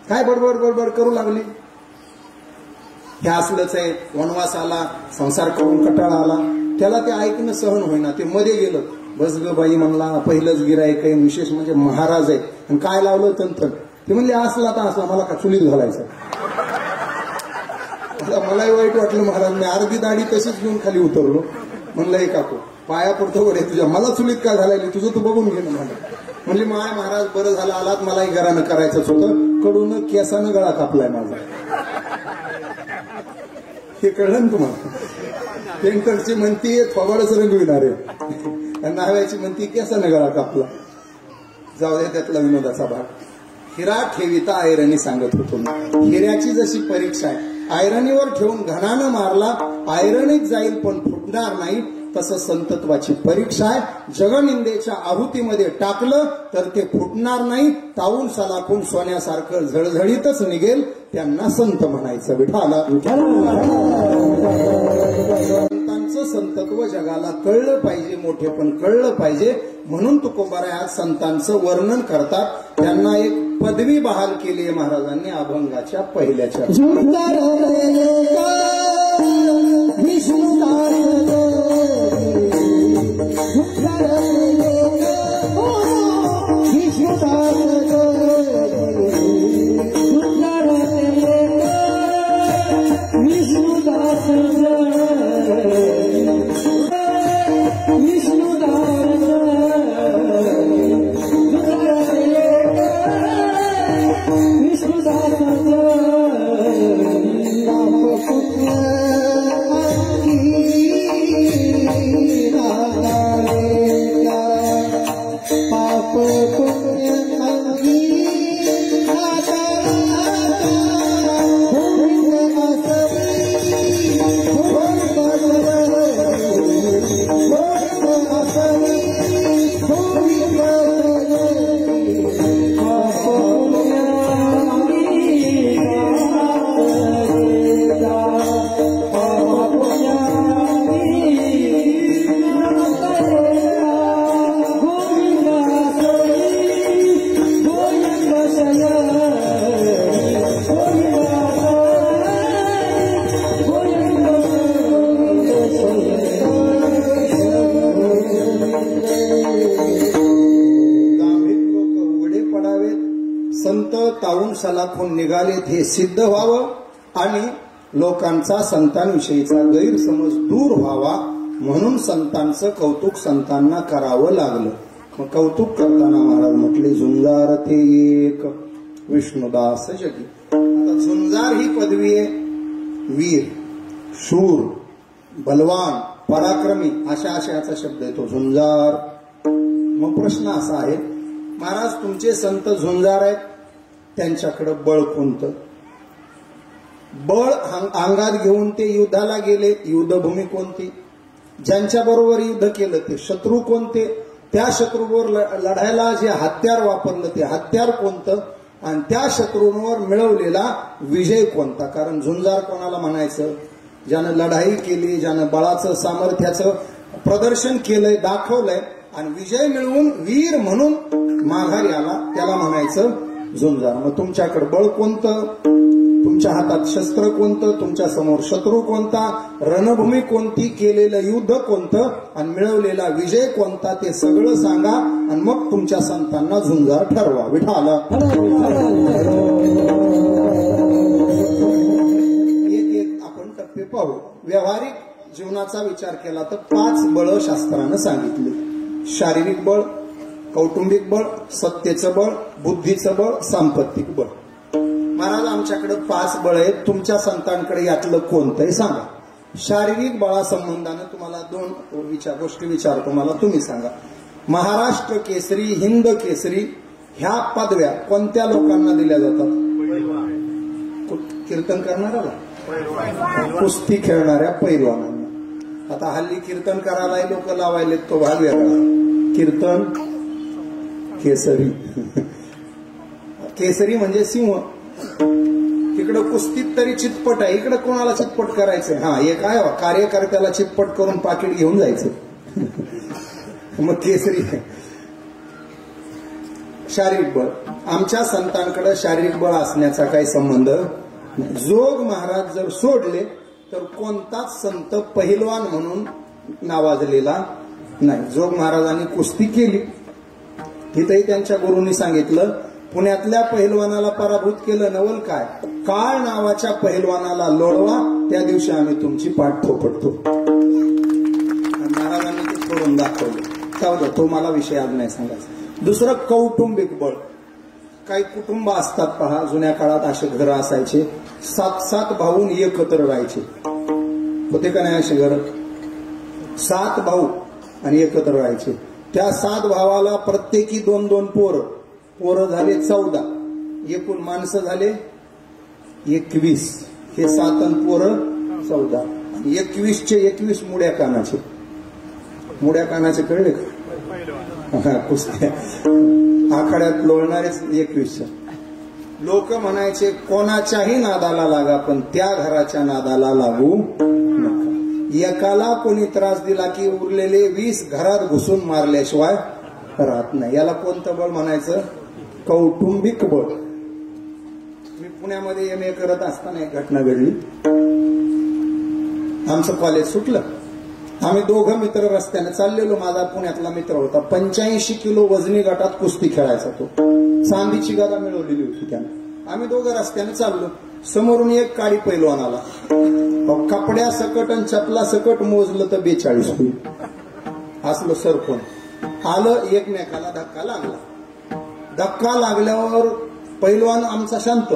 Speaker 1: काय बडबड बडबड करू लागली. हे असलंच आहे, वनवास आला, संसार करून कटाळा आला, त्याला ते ऐकणं सहन होईना. ते मध्ये गेलं. बस ग बाई म्हणला, पहिलंच गिरायक आहे, विशेष म्हणजे महाराज आहे. आणि काय लावलं तंत्र. ते म्हणले असला तर असला, मला का चुलीत घालायचं. मलाही वाईट वाटलं महाराज. मी अर्धी दाढी तशीच घेऊन खाली उतरलो. म्हणलं हे काकू पाया पडतो बरे तुझ्या, मला चुलीत का घालायली, तुझं तू बघून घे ना मला. म्हणली माय महाराज बरं झालं आलात, मलाही घरानं करायचंच होतं. कडून केसानं गळा कापलाय माझा. हे कळलं ना तुम्हाला. पेंटरची म्हणती थोबाडच रंगविणार आहे, नाव्याची म्हणती केसानं गळा कापला. जाऊ दे, त्यातला विनोदाचा भाग. हिरा ठेविता ऐरणी सांगत होतो. हिऱ्याची जशी परीक्षा आहे, ऐरणीवर ठेवून घणानं मारला, ऐरणीत जाईल पण फुटणार नाही, तसं संतत्वाची परीक्षा आहे. जगनिंदेच्या आहुतीमध्ये टाकलं तर ते फुटणार नाही, तावून सलाखून सोन्यासारखं झळझळीतच निघेल, त्यांना संत म्हणायचं. विठाला संतांचं संतत्व जगाला कळलं पाहिजे, मोठे पण कळलं पाहिजे. म्हणून तुकोबाराय आज संतांचं वर्णन करतात. त्यांना एक पदवी बहाल केली आहे महाराजांनी अभंगाच्या पहिल्याच्या. सलाखून निघालेत हे सिद्ध व्हावं आणि लोकांचा संतांविषयीचा गैरसमज दूर व्हावा म्हणून संतांचं कौतुक संतांना करावं लागलं. मग कौतुक करताना महाराज म्हटले झुंजार ते एक विष्णुदास जगी. आता झुंजार ही पदवी आहे, वीर, शूर, बलवान, पराक्रमी अशा याचा शब्द येतो झुंजार. मग प्रश्न असा आहे, महाराज तुमचे संत झुंजार आहेत, त्यांच्याकडे बळ कोणतं? बळ अंगात घेऊन ते युद्धाला गेले, युद्धभूमी कोणती? ज्यांच्या बरोबर युद्ध केलं ते शत्रू कोणते? त्या शत्रूवर लढायला जे हत्यार वापरलं ते हत्यार कोणतं? आणि त्या शत्रूंवर मिळवलेला विजय कोणता? कारण झुंजार कोणाला म्हणायचं? ज्यानं लढाई केली, ज्यानं बळाचं सामर्थ्याचं प्रदर्शन केलंय, दाखवलंय आणि विजय मिळवून वीर म्हणून माघारी आला, त्याला म्हणायचं झुंजार. मग तुमच्याकडे बळ कोणतं? तुमच्या हातात शस्त्र कोणतं? तुमच्या समोर शत्रू कोणता? रणभूमी कोणती? केलेलं युद्ध कोणतं? आणि मिळवलेला विजय कोणता? ते सगळं सांगा आणि मग तुमच्या संतांना झुंजार ठरवा. विठाला एक आपण टप्पे पाहू. व्यावहारिक जीवनाचा विचार केला तर 5 बळ शास्त्रानं सांगितले. शारीरिक बळ, कौटुंबिक बळ, सत्तेचं बळ, बुद्धीचं बळ, सांपत्तिक बळ. महाराज आमच्याकडे 5 बळ आहेत, तुमच्या संतांकडे यातलं कोणतंही सांगा. शारीरिक बळासंबंधानं तुम्हाला 2 गोष्टी विचारतो, मला तुम्ही सांगा. महाराष्ट्र केसरी, हिंद केसरी ह्या पदव्या कोणत्या लोकांना दिल्या जातात? कीर्तन करणाऱ्याला, कुस्ती खेळणाऱ्या पैलवानांना. आता हल्ली कीर्तन करायला लोक लावायले, तो भाग वेगळा. कीर्तन केसरी केसरी म्हणजे सिंह. तिकडं कुस्तीत तरी चितपट आहे, इकडं कोणाला चितपट करायचं? हा, एक आहे कार्यकर्त्याला चितपट करून पाकिट घेऊन जायचं. मग केसरी. शारीरिक बळ, आमच्या संतांकडे शारीरिक बळ असण्याचा काही संबंध नाही. जोग महाराज जर सोडले तर कोणताच संत पहिलवान म्हणून नावाजलेला नाही. जोग महाराजांनी कुस्ती केली, तिथेही त्यांच्या गुरूंनी सांगितलं, पुण्यातल्या पहिलवानाला पराभूत केलं नवल काय, काळ नावाच्या पहिलवानाला लोळवा, त्या दिवशी आम्ही तुमची पाठ थोपटतो. महाराजांनी ते करून दाखवलं. जाऊ तो मला विषय आज नाही सांगायचा. दुसरं कौटुंबिक बळ. काही कुटुंब असतात पहा, जुन्या काळात असे घर असायचे, 7 भाऊ एकत्र राहायचे. होते का नाही असे घर? 7 भाऊ आणि एकत्र राहायचे. त्या 7 भावाला प्रत्येकी 2-2 पोरं झाले 14. एकूण माणसं झाले 21. हे 7 आणि पोरं 14. 21चे 21 मुड्या कानाचे. मुड्या कानाचे कळले का? कुस्त्या आखाड्यात लोळणारेच 21. लोक म्हणायचे कोणाच्याही नादाला लागा, पण त्या घराच्या नादाला लागू नका. एकाला कोणी त्रास दिला की उरलेले 20 घरात घुसून मारल्याशिवाय राहत नाही. याला कोणतं बळ म्हणायचं? कौटुंबिक बळ. मी पुण्यामध्ये MA करत असताना एक घटना घडली. आमचं कॉलेज सुटलं, आम्ही दोघं मित्र रस्त्याने चाललेलो. माझा पुण्यातला मित्र होता, 85 किलो वजनी गटात कुस्ती खेळायचा. तो चांदीची गदा मिळवलेली होती त्याने. आम्ही दोघं रस्त्याने चाललो, समोरून एक काळी पैलवान आला. कपड्या सकट आणि चपला सकट मोजलं तर 42 होईल. असलं सरपण आलं, एकमेकाला धक्का लागला. धक्का लागल्यावर पैलवान आमचा शांत,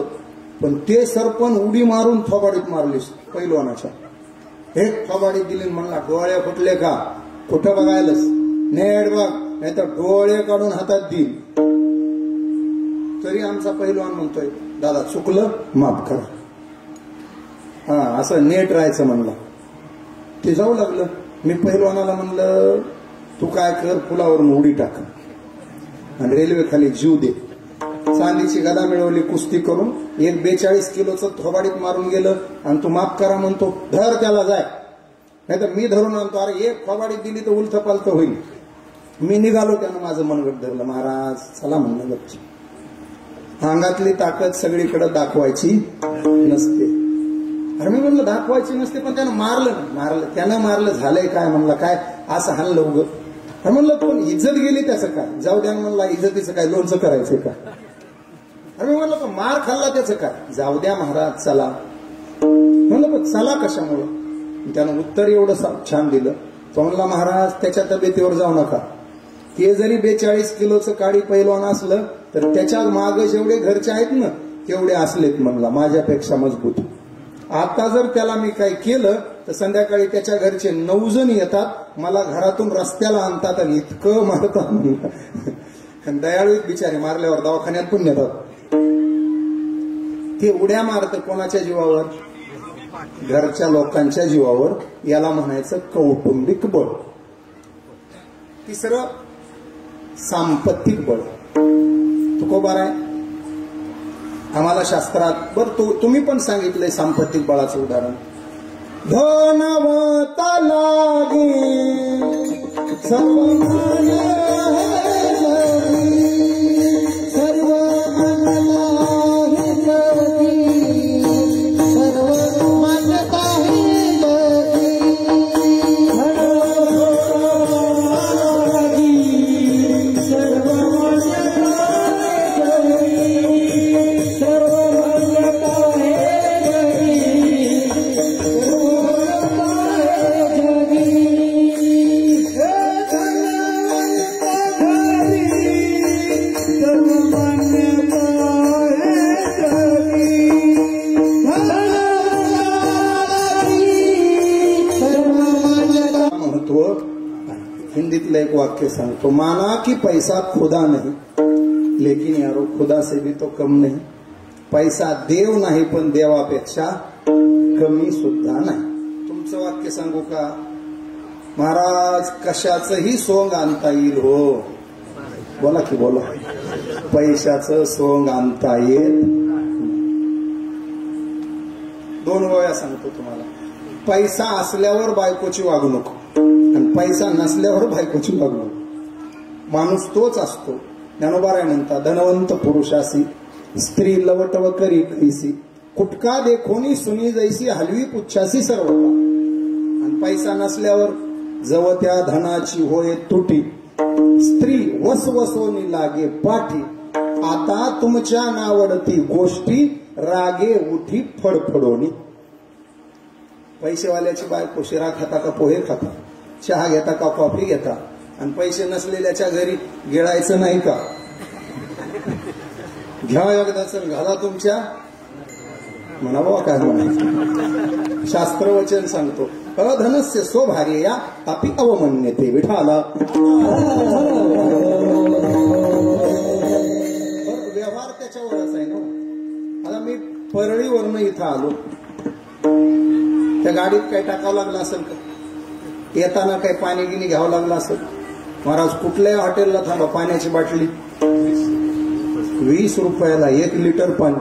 Speaker 1: पण ते सरपण उडी मारून थोबाडीत मारलीस पैलवानाच्या. एक थोबाडीत दिली, म्हणला डोळे फुटले का? कुठं बघायलास? नेट बघ, नाही तर डोळे काढून हातात देईल. तरी आमचा पैलवान म्हणतोय, दादा चुकलं, माफ करा. हा, असं नेट राहायचं म्हणला. ते जाऊ लागलं. मी पैलवानाला म्हणलं, तू काय कर, पुलावरून उडी टाक आणि रेल्वे खाली जीव दे. चांदीची गदा मिळवली कुस्ती करून, एक 42 किलोचं थोबाडीत मारून गेलं आणि तू माफ करा म्हणतो. धर त्याला, जाय, नाही तर मी धरून आणतो. अरे एक थोबाडीत दिली तर उलथ पालथ होईल. मी निघालो, त्यानं माझं मनगट धरलं. महाराज चला म्हणलं, गपची. अंगातली ताकद सगळीकडे दाखवायची नसते. अरे मी म्हणलं दाखवायची नसते, पण त्यानं मारलं. त्यानं मारलं, झालंय काय? म्हणलं काय असं हाणलं उगं. अरे म्हणलं पण इज्जत गेली त्याचं काय? जाऊ द्या म्हणला, इज्जतीचं काय लोणचं करायचंय का? अरे म्हणलं पण मार खाल्ला त्याचं काय? जाऊ द्या महाराज चला. म्हणलं पण चला कशामुळं? त्यानं उत्तर एवढं छान दिलं. तो म्हणला, महाराज त्याच्या तब्येतीवर जाऊ नका. ते जरी 42 किलोचं काळी पैलवान असलं तर त्याच्या मागे जेवढे घरचे आहेत ना तेवढे असलेत म्हणला, माझ्यापेक्षा मजबूत. आता जर त्याला मी काय केलं तर संध्याकाळी त्याच्या घरचे 9 जण येतात, मला घरातून रस्त्याला आणतात आणि इतकं मारतात म्हणला. दयाळू बिचारे, मारल्यावर दवाखान्यात पण नेतात. ते उड्या मारत कोणाच्या जीवावर? घरच्या लोकांच्या जीवावर. याला म्हणायचं कौटुंबिक बळ. तिसरं सांपत्तिक बळ. तुकोबार आहे आम्हाला शास्त्रात. बरं तुम्ही पण सांगितलंय सांपत्तिक बळाचं उदाहरण. धनवता लागी सर्व हिंदीतलं एक वाक्य सांगतो, माना की पैसा खुदा नहीं, लेकिन यारो खुदा से भी तो कम नहीं. पैसा देव नाही पण देवापेक्षा कमी सुद्धा नाही. तुमचं वाक्य सांगू का? महाराज कशाचंही सोंग आणता येईल हो. बोला की बोला. पैशाचं सोंग आणता येईल. 2 गोळ्या सांगतो तुम्हाला. पैसा असल्यावर बायकोची वागू नको आणि पैसा नसल्यावर बायकोची वागू नको. माणूस तोच असतो. ज्ञानोबा म्हणतात, धनवंत पुरुषासी स्त्री लवटव करी कैसी, कुटका देखोनी सुनी जैसी हलवी पुच्छासी सर्व का. आणि पैसा नसल्यावर जव त्या धनाची होय तुटी, स्त्री वसवसोनी लागे पाठी, आता तुमच्या नावडती गोष्टी रागे उठी फडफडोनी. पैसेवाल्याची बायको शिरा खाता का पोहे खाता, चहा घेता का कॉफी घेता, आणि पैसे नसलेल्याच्या घरी गिळायचं नाही का? घ्या एकदा चल घाला तुमच्या म्हणा बाबा काय म्हणायचं. शास्त्रवचन सांगतो, अधनस्य स्वभार्यया अपि अवमन्यते विठाला. व्यवहार त्याच्यावरच आहे ना. आता मी परळीवरनं इथं आलो, त्या गाडीत काही टाकावं लागलं असेल का? येताना काही पाणी गिनी घ्यावं लागलं असेल? महाराज कुठल्याही हॉटेलला थांबा, पाण्याची बाटली 20 रुपयाला 1 लिटर पाणी.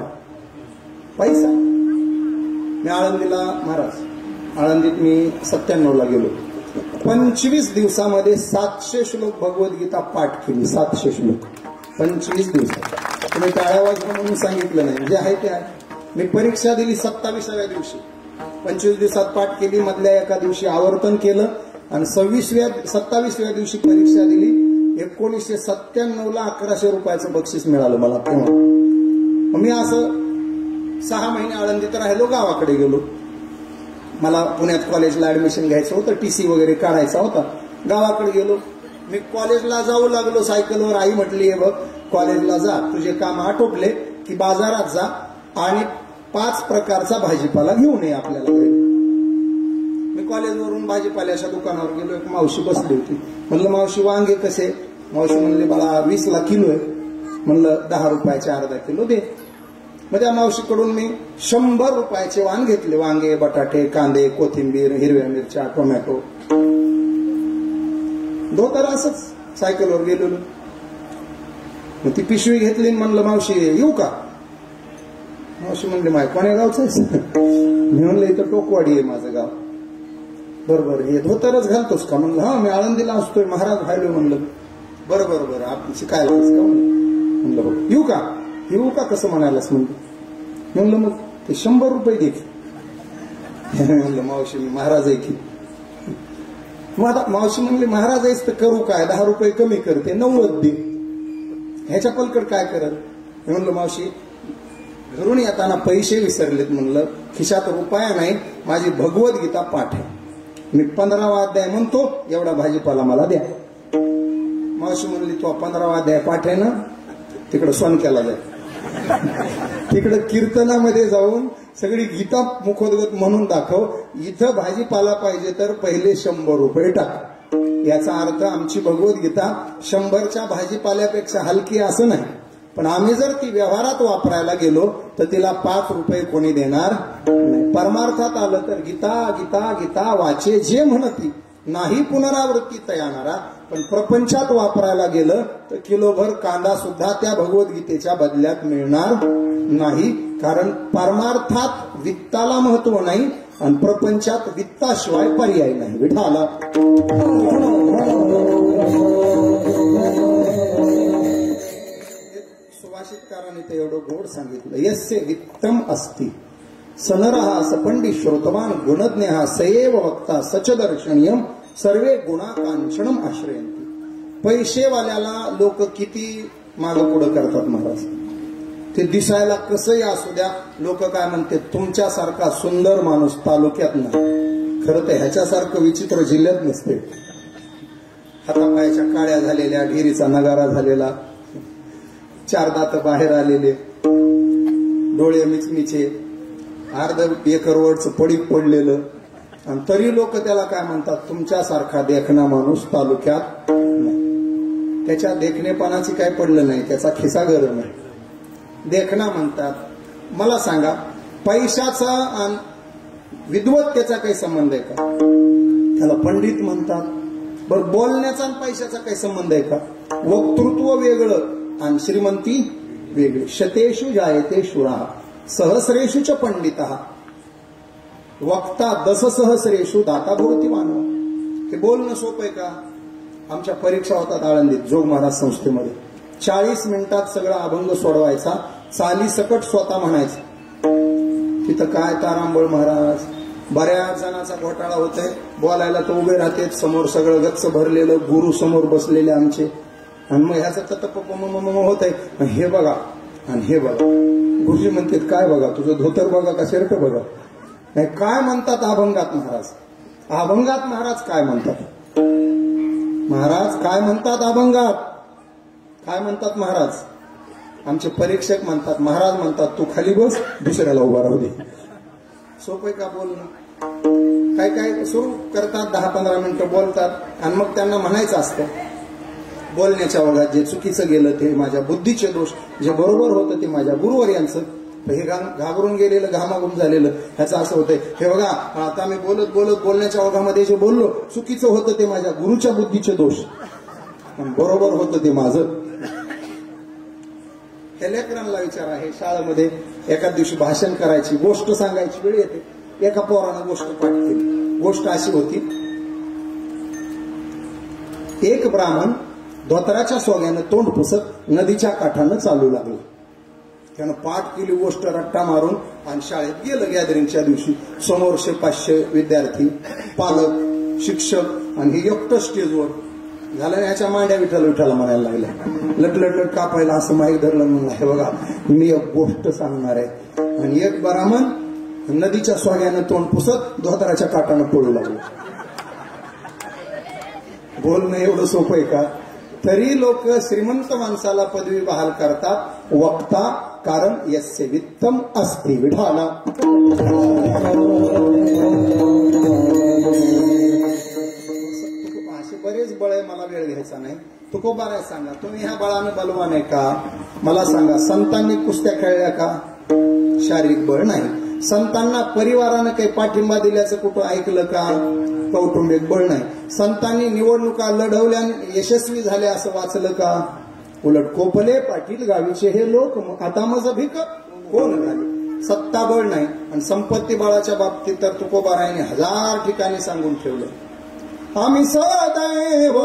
Speaker 1: पैसा. मी आळंदीला, महाराज आळंदीत मी 97ला गेलो. 25 दिवसामध्ये 700 श्लोक भगवद्गीता पाठ केली. 700 श्लोक 25 दिवसात. तुम्ही टाळ्या वाजवा म्हणून सांगितलं नाही, जे आहे ते आहे. मी परीक्षा दिली 27व्या दिवशी. 25 दिवसात पाठ केली. मधल्या एका दिवशी आवर्तन केलं आणि 27व्या दिवशी परीक्षा दिली. 1997ला 1100 रुपयाचं बक्षीस मिळालं मला तेव्हा. मी असं 6 महिने आळंदीत राहिलो, गावाकडे गेलो. मला पुण्यात कॉलेजला ऍडमिशन घ्यायचं होतं, टीसी वगैरे काढायचा होता. गावाकडे गेलो. मी कॉलेजला जाऊ लागलो सायकलवर. आई म्हटली, हे बघ कॉलेजला जा, तुझे काम आटोपले की बाजारात जा आणि 5 प्रकारचा भाजीपाला घेऊन ये आपल्याला घरी. मी कॉलेजवरून भाजीपाल्याच्या दुकानावर गेलो. एक मावशी बसली होती. म्हणलं, मावशी वांगे कसे? मावशी म्हणले, बाळा 20ला किलो आहे. म्हणलं 10 रुपयाचे अर्धा किलो दे. मग त्या मावशीकडून मी 100 रुपयाचे वाण घेतले. वांगे, बटाटे, कांदे, कोथिंबीर, हिरव्या मिरच्या, टोमॅटो. धोतर असंच सायकलवर गेलेलो. मग ती पिशवी घेतली. म्हणलं, मावशी येऊ का? मावशी म्हणले, माय कोण्या गावचं आहे? मी म्हणलं, इथं टोकवाडी आहे माझं गाव. बरोबर, हे धोतरच घालतोस का? म्हणलं, हा मी आळंदीला असतोय, महाराज व्हायलो. म्हणलं, बरं बरं बरं, आपण शिकायला का? म्हणलं, हो येऊ का? येऊ का कसं म्हणायलाच? म्हणलं, मग ते 100 रुपये दे. म्हणलं, मावशी मी महाराज आहे की. मग आता मावशी म्हणले, महाराज आहेस तर करू काय? 10 रुपये कमी करते, 90 दे. ह्याच्या पलकड काय करत? म्हणलं, मावशी घरून येताना पैसे विसरलेत. म्हणलं, खिशात रुपया नाही, माझी भगवद्गीता पाठ आहे. मी 15वा अध्याय म्हणतो, एवढा भाजीपाला मला द्या. मावशी म्हणली, तो 15वा अध्याय पाठ आहे ना, तिकडं सोनक्याला जाय. तिकडं कीर्तनामध्ये जाऊन सगळी गीता मुखोद्गत म्हणून दाखव. इथं भाजीपाला पाहिजे तर पहिले 100 रुपये टाक. याचा अर्थ आमची भगवद्गीता 100च्या भाजीपाल्यापेक्षा हलकी असं नाही. पण आम्ही जर ती व्यवहारात वापरायला गेलो तर तिला 5 रुपये कोणी देणार नाही. परमार्थात आलं तर गीता गीता गीता वाचे जे म्हणती, नाही पुनरावृत्ती तयानारा. पण प्रपंचात वापरायला गेलं तर किलोभर कांदा सुद्धा त्या भगवद्गीतेच्या बदल्यात मिळणार नाही. कारण परमार्थात वित्ताला महत्व नाही आणि प्रपंचात वित्ताशिवाय पर्याय नाही. विठाला सुभाषितकाराने ते एवढं गोड सांगितलं, यस्य वित्तम अस्ति सनरहा सपंडी श्रोतवान गुणज्ञ सएव वक्ता सचदर्शनीयम सर्वे गुणाकांक्षणम आश्रयंती. पैसेवाल्याला लोक किती मागं पुढं करतात महाराज. ते दिसायला कसंही असू द्या, लोक काय म्हणते, तुमच्यासारखा सुंदर माणूस तालुक्यात नाही. खरं तर ह्याच्यासारखं विचित्र जिल्ह्यात नसते. हातापायाच्या काळ्या झालेल्या, ढेरीचा नगारा झालेला, 4 दात बाहेर आलेले, डोळे मिचमिचे, अर्ध एकरवडचं पडीक पडलेलं, आणि तरी लोक त्याला काय म्हणतात, तुमच्यासारखा देखणा माणूस तालुक्यात नाही. त्याच्या देखणेपणाची काय पडलं नाही, त्याचा खिसा गरम आहे. देखणा म्हणतात. मला सांगा, पैशाचा आणि विद्वत्तेचा काही संबंध आहे का? त्याला पंडित म्हणतात. बरं, बोलण्याचा आणि पैशाचा काही संबंध आहे का? वक्तृत्व वेगळं आणि श्रीमंती वेगळी. शतेषु जायते शूरा सहस्रेषु च पंडितः वक्ता दशसहस्रेषु दाता भवति मानव. हे बोलणं सोपं आहे का? आमच्या परीक्षा होतात आळंदीत जोग महाराज संस्थेमध्ये. 40 मिनिटात सगळा अभंग सोडवायचा, चाली सकट स्वतः म्हणायचं. तिथं काय तारांबळ महाराज, बऱ्याच जणांचा घोटाळा होतोय. बोलायला तर उभे राहते, समोर सगळं गच्च भरलेलं, गुरु समोर बसलेले आमचे. आणि मग ह्याचं ततप होत आहे. हे बघा आणि हे बघा. गुरुजी म्हणतात काय बघा, तुझं धोतर बघा का शर्ट बघा. नाही, काय म्हणतात अभंगात महाराज? अभंगात महाराज काय म्हणतात? महाराज काय म्हणतात अभंगात? काय म्हणतात महाराज? आमचे परीक्षक म्हणतात, महाराज म्हणतात तू खाली बस, दुसऱ्याला उभा राहू दे. सोपं का बोलणं? काय काय सुरू करतात, 10-15 मिनिटं बोलतात आणि मग त्यांना म्हणायचं असतं बोलण्याच्या ओघात जे चुकीचं गेलं ते माझ्या बुद्धीचे दोष, जे बरोबर होतं ते माझ्या गुरुवर यांचं. हे घाबरून गेलेलं, घामाघूम झालेलं, ह्याचं असं होतंय. हे बघा, आता मी बोलत बोलत बोलण्याच्या ओघामध्ये जे बोललो चुकीचं होतं ते माझ्या गुरुच्या बुद्धीचे दोष, बरोबर होतं ते माझं. हे लेकरांना विचार आहे. शाळेमध्ये एका दिवशी भाषण करायची, गोष्ट सांगायची वेळ येते. एका पोरानं गोष्ट पाठ केली. गोष्ट अशी होती, एक ब्राह्मण धोतराच्या सोग्यानं तोंड पुसत नदीच्या काठानं चालू लागलं. त्यानं पाठ केली गोष्ट रट्टा मारून आणि शाळेत गेलं. गॅदरिंगच्या दिवशी समोर 500 विद्यार्थी, पालक, शिक्षक आणि हे एकटं स्टेजवर झालं. ह्याच्या मांड्या विठ्ठल विठ्ठल म्हणायला लागल्या. लटलट कापायला असं माईक धरलं. म्हणलं हे बघा, मी एक गोष्ट सांगणार आहे. आणि एक ब्राह्मण नदीच्या सोग्यानं तोंड पुसत धोतराच्या काठानं पळू लागलं. बोलणं एवढं सोपं आहे का? तरी लोक श्रीमंत माणसाला पदवी बहाल करतात. वक्ता कारण यस्य वित्तम अस्ति विढाला. असे बरेच बळे, मला वेळ घ्यायचा नाही. तुकोबाराय सांगा, तुम्ही ह्या बळानं बलवान आहे का? मला सांगा, संतांनी कुस्त्या खेळल्या का? शारीरिक बळ नाही. संतांना परिवारानं काही पाठिंबा दिल्याचं कुठं ऐकलं का? कौटुंबिक बळ नाही. संतांनी निवडणुका लढवल्या यशस्वी झाल्या असं वाचलं का? उलट कोपले पाटील गावीचे हे लोक आता मज भिक कोण झाले. सत्ता बळ नाही. आणि संपत्ती बळाच्या बाबतीत तर तुकोबारायने 1000 ठिकाणी सांगून ठेवलं. आम्ही सदैव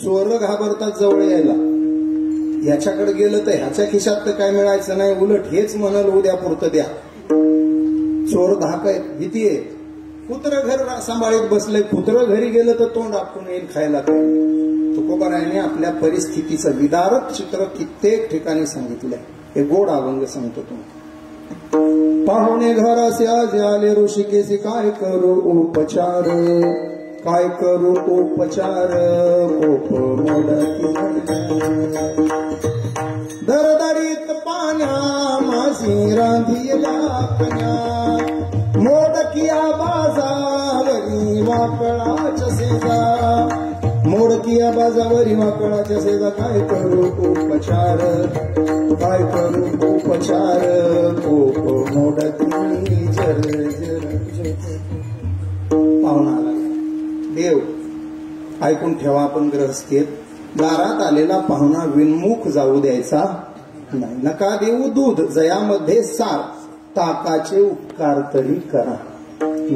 Speaker 1: चोर घाबरतात जवळ यायला. ह्याच्याकडे गेलं तर ह्याच्या खिशात तर काय मिळायचं नाही. उलट हेच म्हणाल उद्या पुरतं द्या. चोर धाक आहे, भीती आहे. कुत्र घर सांभाळीत बसलंय. कुत्र घरी गेलं तर तोंड आपटून येईल खायला. काय तुकोबारायाने आपल्या परिस्थितीचं विदारक चित्र कित्येक ठिकाणी सांगितलंय. हे गोड अभंग सांगतो तुम्ही. पाहुणे घरासे आज आले ऋषिकेशी, काय करू उपचार, काय करू उपचार, कोप मोडकी दरदरीत पाण्या मासी रांधिला कन्या, मोडकिया बाजावरी वाकळाच्या शेजा, मोडकिया बाजावरी वाकळाच्या देवाच्या सेवा काय करू उपचार, काय करू उपचार, कोप मोडती जर जर. पाहुणा आला. देव ऐकून ठेवा, आपण ग्रहस्थेत दारात आलेला पाहुणा विनमुख जाऊ द्यायचा नाही. नका देऊ दूध जयामध्ये सार, ताकाचे उपकार तरी करा.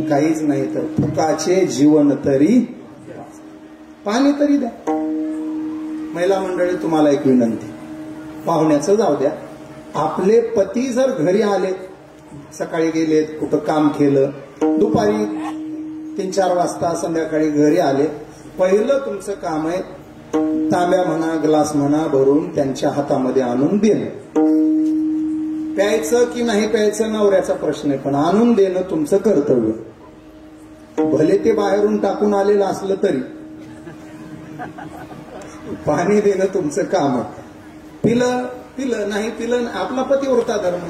Speaker 1: काहीच नाही तर फुकाचे जीवन तरी, पाणी तरी द्या. महिला मंडळी, तुम्हाला एक विनंती, पाहुण्याचं जाऊ द्या. आपले पती जर घरी आले, सकाळी गेलेत, कुठं काम केलं, दुपारी 3-4 वाजता संध्याकाळी घरी आले, पहिलं तुमचं काम आहे तांब्या म्हणा ग्लास म्हणा भरून त्यांच्या हातामध्ये आणून देणं. प्यायचं की नाही प्यायचं नवऱ्याचा प्रश्न आहे, पण आणून देणं तुमचं कर्तव्य. भले ते बाहेरून टाकून आलेलं असलं तरी पाणी देणं तुमचं काम आहे. पिलं पिलं नाही पिलं, आपला पतिव्रता धर्म.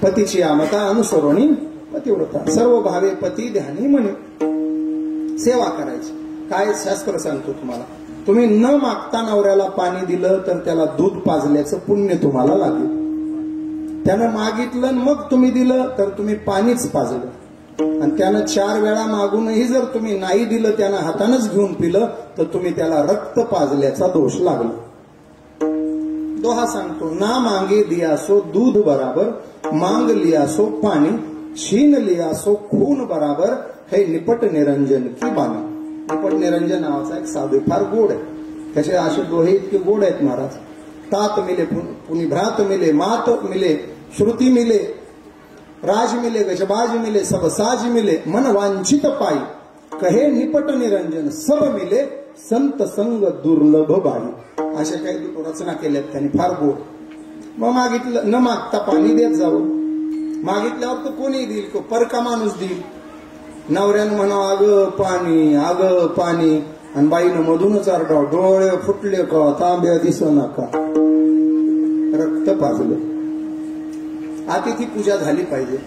Speaker 1: पतीची आमता अनुसरणी पतिव्रता, सर्व भावे पती ध्यानी म्हणे. सेवा करायची. काय शास्त्र सांगतो तुम्हाला, तुम्ही न मागता नवऱ्याला पाणी दिलं तर त्याला दूध पाजल्याचं पुण्य तुम्हाला लागेल. त्यानं मागितलं मग तुम्ही दिलं तर तुम्ही पाणीच पाजलं. आणि त्यानं 4 वेळा मागूनही जर तुम्ही नाही दिलं, त्यानं हातानच घेऊन पिलं, तर तुम्ही त्याला रक्त पाजल्याचा दोष लागला. दोहा सांगतो, ना मागे दियासो दूध बराबर, मांग लियासो पाणी, छीन लियासो खून बराबर, हे निपट निरंजन की बाणी. निपट निरंजन नावाचा एक साधू, फार गोड आहे. त्याचे असे दोहे इतके गोड आहेत महाराज. तात मिले पुनी भ्रात मिले, मात मिले श्रुती मिले, राज मिले गजबाज मिले, सब साज मिले, मन वांछित पाई, कहे निपट निरंजन, सब मिले संत संग दुर्लभ बाई. अशा काही रचना केल्यात त्यांनी, फार गोड. मग मागितलं, न मागता पाणी देत जावं. मागितल्यावर तर कोणी देईल, परका माणूस देईल. नवऱ्यानं म्हणा अग पाणी, आणि बाईनं मधूनच आरडाव, डोळे फुटले का, तांब्या दिसू नका, रक्त पाजलं. अतिथी पूजा झाली पाहिजे.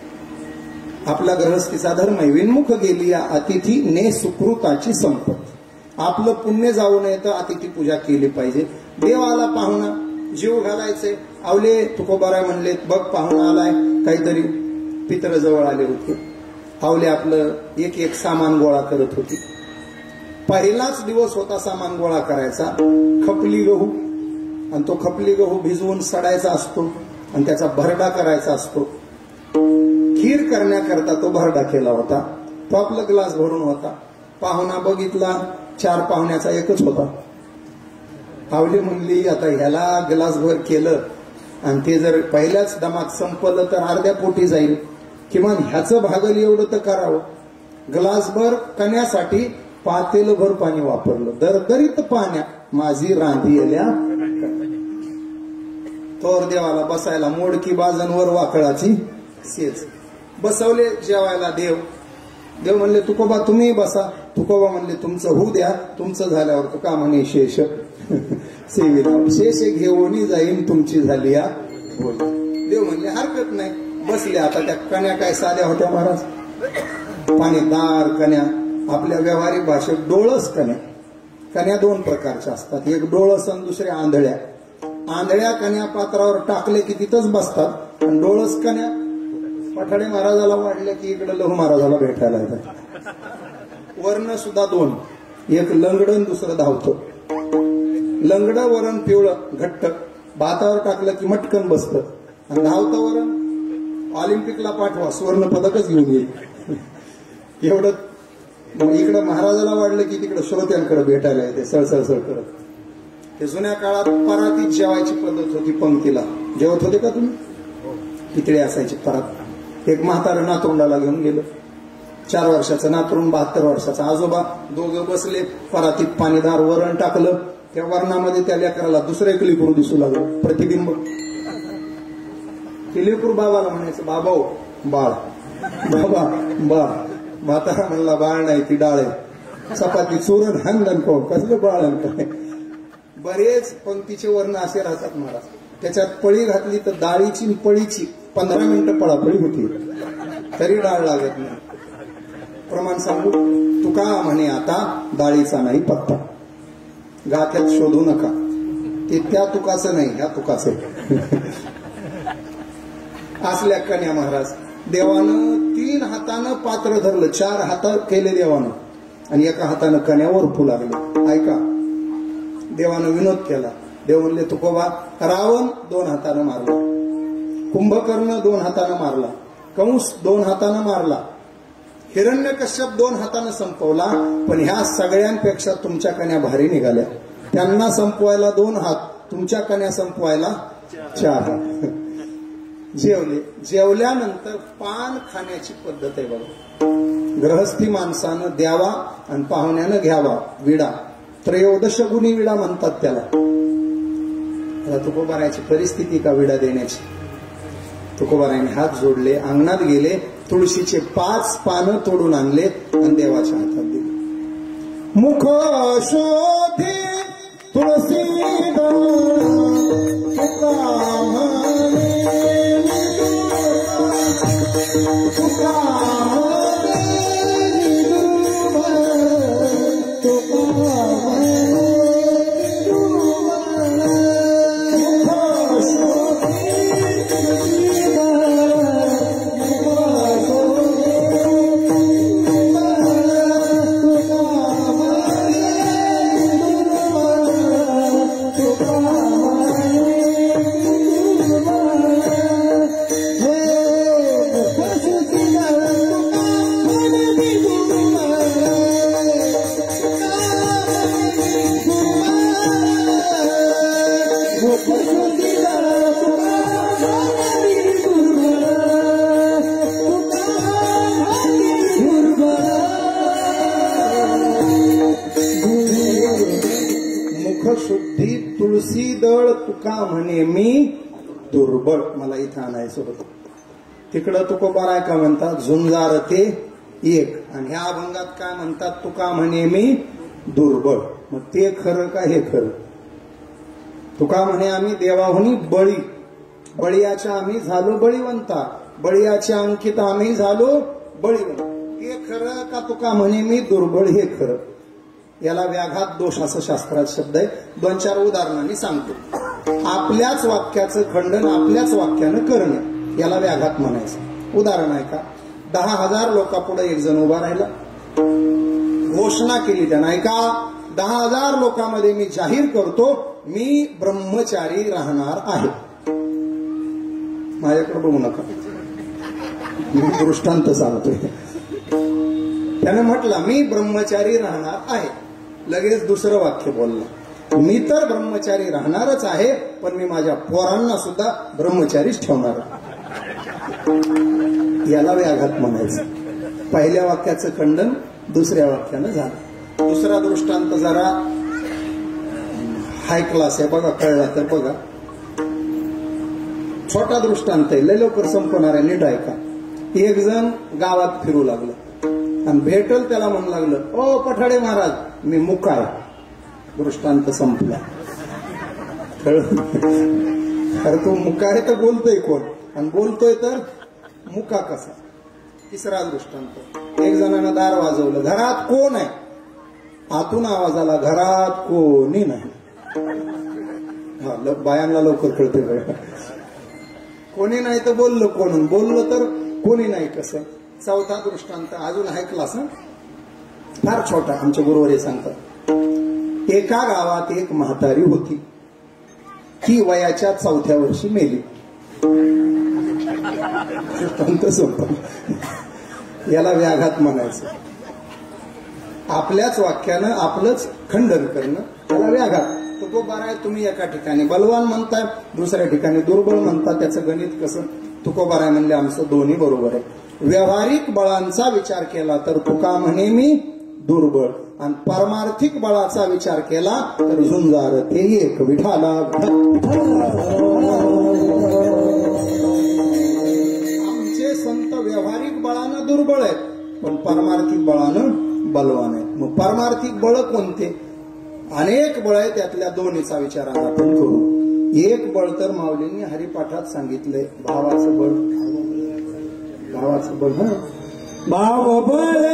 Speaker 1: आपला गृहस्थीचा धर्म आहे. विनमुख गेली या अतिथी ने सुकृताची संपत्ती. आपलं पुण्य जाऊ नये तर अतिथी पूजा केली पाहिजे. देवाला पाहुणा जीव घालायचे. आवले तुकोबाराय म्हणले, बघ पाहुणा आलाय, काहीतरी पितर जवळ आले होते. आवले आपलं एक सामान गोळा करत होती. पहिलाच दिवस होता सामान गोळा करायचा. खपली गहू, आणि तो खपली गहू भिजवून सडायचा असतो आणि त्याचा भरडा करायचा असतो. खीर करण्याकरता तो भरडा केला होता. तो आपला ग्लास भरून होता. पाहुणा बघितला, 4 पाहुण्याचा एकच होता. आवली म्हणली, आता ह्याला ग्लासभर केलं आणि ते जर पहिल्याच दमात संपलं तर अर्ध्या पोटी जाईल, किमान ह्याचं भागल एवढं तर करावं. ग्लासभर कण्यासाठी पातेलभर पाणी वापरलं. दरदरीत पाण्या माझी रांधी येल्या. तोर देवाला बसायला मोडकी बाजनवर वाकळाची सेज. बसवले जेवायला देव. देव म्हणले, तुकोबा तुम्ही बसा. तुकोबा म्हणले, तुमचं होऊ द्या, तुमचं झाल्यावर तो का म्हणे शेष सेविला, शेष घेऊन जाईन तुमची झाली या बोल. देव म्हणले, हरकत नाही. बसले. आता त्या कण्या काय साध्या होत्या महाराज, पाणीदार कण्या. आपल्या व्यावहारिक भाषेत डोळस कण्या. कण्या 2 प्रकारच्या असतात, एक डोळस आणि दुसऱ्या आंधळ्या. आंधळ्या कण्या पात्रावर टाकले की तिथंच बसतात, आणि डोळस कण्या पठाडे महाराजाला वाढले की इकडे लहू महाराजाला भेटायला येतात. वर्ण सुद्धा 2, एक लंगडं दुसरं धावतं. लंगडं वरण पिवळं घट्ट, भातावर टाकलं की मटकन बसतं, आणि धावतं वरण ऑलिम्पिकला पाठवा, स्वर्ण पदकच घेऊन येईल. एवढं इकडं महाराजाला वाढलं की तिकडं श्रोत्यांकडे भेटायला येते सळसळ करत. ते जुन्या काळात परातीत जेवायची पद्धत होती. पंक्तीला जेवत होते का तुम्ही? पितळे असायची परात. एक म्हातारं नातरुंडाला घेऊन गेलं. 4 वर्षाचं नातरुंड, 72 वर्षाचा आजोबा. दोघं बसले. परातीत पाणीदार वरण टाकलं. त्या वरणामध्ये त्या लेकराला दुसरं एक लेकरू दिसू लागलं, प्रतिबिंब. ते लेकरू बाबाला म्हणायचं, बाबा बाळ, बाबा बाळ. म्हातारा म्हणला, बाळ नाही ती डाळ आहे. चपाती चुरण हांगण को कसलं बाळ काय. बरेच पंक्तीचे वर्ण असे राहतात महाराज. त्याच्यात पळी घातली तर डाळीची पळीची 15 मिनिटं पळापळी होती, तरी डाळ लागत नाही. प्रमाण सांगू, तुका म्हणे आता डाळीचा नाही पत्ता. गात्यात शोधू नका, ते त्या तुकाचं नाही, ह्या तुकाचं असल्या कन्या महाराज. देवानं 3 हातानं पात्र धरलं, 4 हात केले देवानं आणि एका हातानं कन्यावर फुल लागले. ऐका, देवानं विनोद केला. देव म्हणले तुकोबा, रावण 2 हातानं मारला, कुंभकर्ण 2 हातानं मारला, कंस 2 हातानं मारला, हिरण्यकश्यप 2 हातानं संपवला, पण ह्या सगळ्यांपेक्षा तुमच्या कन्या भारी निघाल्या. त्यांना संपवायला 2 हात, तुमच्या कन्या संपवायला 4 हात. जेवले. जेवल्यानंतर पान खाण्याची पद्धत आहे बघा. गृहस्थी माणसानं द्यावा आणि पाहुण्यानं घ्यावा विडा. 13 गुणी विडा म्हणतात त्याला. तुकोबारायची परिस्थिती का विडा देण्याची. तुकोबारायने हात जोडले, अंगणात गेले, तुळशीचे 5 पानं तोडून आणले आणि देवाच्या हातात दिले. मुख शोधे तुळसी शुद्धी तुळसी दळ तुका म्हणे मी दुर्बळ. मला इथं आणायचं होतं. तिकडं तुकोबाराय का म्हणतात झुंजार ते एक, आणि ह्या अभंगात काय म्हणतात तुका म्हणे मी दुर्बळ. मग ते खरं का हे खरं. तुका म्हणे आम्ही देवाहुनी बळी, बळीयाच्या आम्ही झालो बळीवंता, बळीयाच्या अंकित आम्ही झालो बळीवंत. हे खरं का तुका म्हणे मी दुर्बळ हे खरं. याला व्याघात दोष असं शास्त्रात शब्द आहे. 2-4 उदाहरणांनी सांगतो. आपल्याच वाक्याचं खंडन आपल्याच वाक्यानं करणे याला व्याघात म्हणायचं. उदाहरण आहे का, 10,000 लोकांपुढे एक जण उभा राहिला, घोषणा केली त्यानं. ऐका, 10,000 लोकांमध्ये मी जाहीर करतो मी ब्रह्मचारी राहणार आहे. माझ्याकडे बघू नका, मी दृष्टांत सांगतोय. त्यानं म्हटलं मी ब्रह्मचारी राहणार आहे. लगेच दुसरं वाक्य बोललं, मी तर ब्रह्मचारी राहणारच आहे, पण मी माझ्या पोरांना सुद्धा ब्रह्मचारीच ठेवणार. याला व्याघात म्हणायचं. पहिल्या वाक्याचं खंडन दुसऱ्या वाक्यानं झालं. दुसरा दृष्टांत जरा हाय क्लास आहे बघा, कळला तर बघा. छोटा दृष्टांत आहे, लय लवकर संपणार आहे, नीट ऐका. एक जण गावात फिरू लागलं आणि भेटल त्याला म्हणू लागलं, ओ पठाडे महाराज मी मुका आहे. दृष्टांत संपला. अरे तू मुका आहे तर बोलतोय कोण, आणि बोलतोय तर मुका कसा. तिसरा दृष्टांत, एक जणांना दार वाजवलं, घरात कोण आहे. आतून आवाज आला, घरात कोणी नाही. बायांना लवकर कळते. कोणी नाही तर बोललो कोण, बोललो तर कोणी नाही कसं. चौथा दृष्टांत अजून आहे क्लास, फार छोटा. आमच्या गुरुवारी सांगतात, एका गावात एक म्हातारी होती, ती वयाच्या 4थ्या वर्षी मेली. दृष्टांत सोपं. याला व्याघात म्हणायचं. आपल्याच वाक्यानं आपलंच खंडन करणं त्याला व्याघात. तुकोबाराय तुम्ही एका ठिकाणी बलवान म्हणताय, दुसऱ्या ठिकाणी दुर्बळ म्हणता. त्याचं गणित कसं. तुकोबाराय म्हणले आमचं दोन्ही बरोबर आहे. व्यावहारिक बळांचा विचार केला तर तुका म्हणे मी दुर्बळ, आणि पारमार्थिक बळाचा विचार केला तर झुंजार ते एक विठाला. आमचे संत व्यावहारिक बळानं दुर्बळ आहेत, पण पारमार्थिक बळानं बलवान आहेत. मग पारमार्थिक बळ कोणते. अनेक बळ आहे, त्यातल्या 2चा विचार आज आपण करू. एक बळ तर माऊलींनी हरिपाठात सांगितलंय, भावाचं बळ. भावाचं बळ, भाव बळ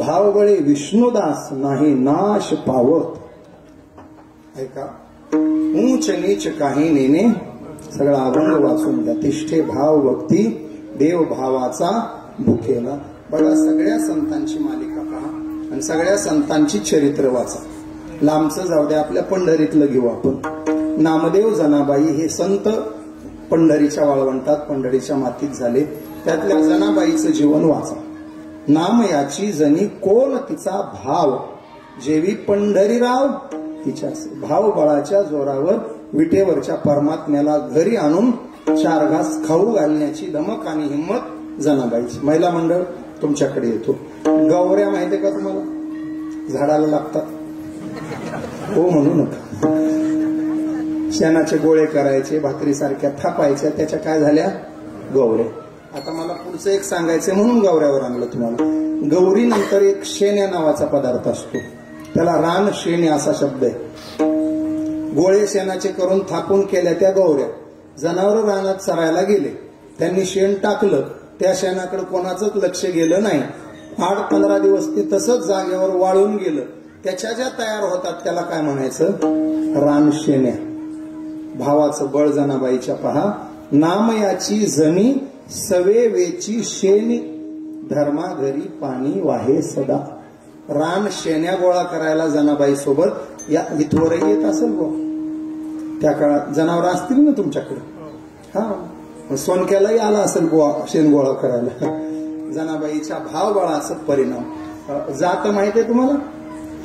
Speaker 1: भावबळे विष्णुदास नाही नाश पावत. ऐका, ऊंच नीच काही नेने सगळा अभंग वाचून द्या. तिष्ठे भाव भक्ती देव भावाचा भुकेला. बघा, सगळ्या संतांची मालिका पहा आणि सगळ्या संतांची चरित्र वाचा. लांबचं जाऊ द्या, आपल्या पंढरीतलं घेऊ आपण. नामदेव जनाबाई हे संत पंढरीच्या वाळवंटात पंढरीच्या मातीत झाले. त्यातल्या जनाबाईचं जीवन वाचा. नाम याची जनी कोण तिचा भाव, जेवी पंढरीराव तिच्यास. भाव बळाच्या जोरावर विटेवरच्या परमात्म्याला घरी आणून 4 घास खाऊ घालण्याची दमक आणि हिंमत जनाबाईची. महिला मंडळ तुमच्याकडे येतो. गौऱ्या माहितीये का तुम्हाला? झाडाला लागतात, हो म्हणू नका. शेणाचे गोळे करायचे, भाकरीसारख्या थापायच्या, त्याच्या काय झाल्या? गौऱ्या. आता मला पुढचं एक सांगायचं म्हणून गौऱ्यावर आणलं तुम्हाला. गौरी नंतर एक शेण्या नावाचा पदार्थ असतो, त्याला रान शेण्या असा शब्द आहे. गोळे शेणाचे करून थापून केल्या त्या गौऱ्या. जनावर रानात चरायला गेले, त्यांनी शेण टाकलं, त्या शेणाकडे कोणाचंच लक्ष गेलं नाही. 8-15 दिवस ते तसंच जागेवर वाळून गेलं. त्याच्या ज्या तयार होतात त्याला काय म्हणायचं? रान शेण्या. भावाचं बळ जनाबाईच्या पहा. नाम याची जणी सवेवेची शेणी, धर्माघरी पाणी वाहे सदा. रान शेण्या गोळा करायला जनाबाई सोबत या इथवरही येत असेल गो. त्या काळात जनावर असतील ना तुमच्याकडे? हा, सोनक्यालाही आला असेल गोळा शेण गोळा करायला. जनाबाईच्या भावबळाचा परिणाम. जात माहितीये तुम्हाला?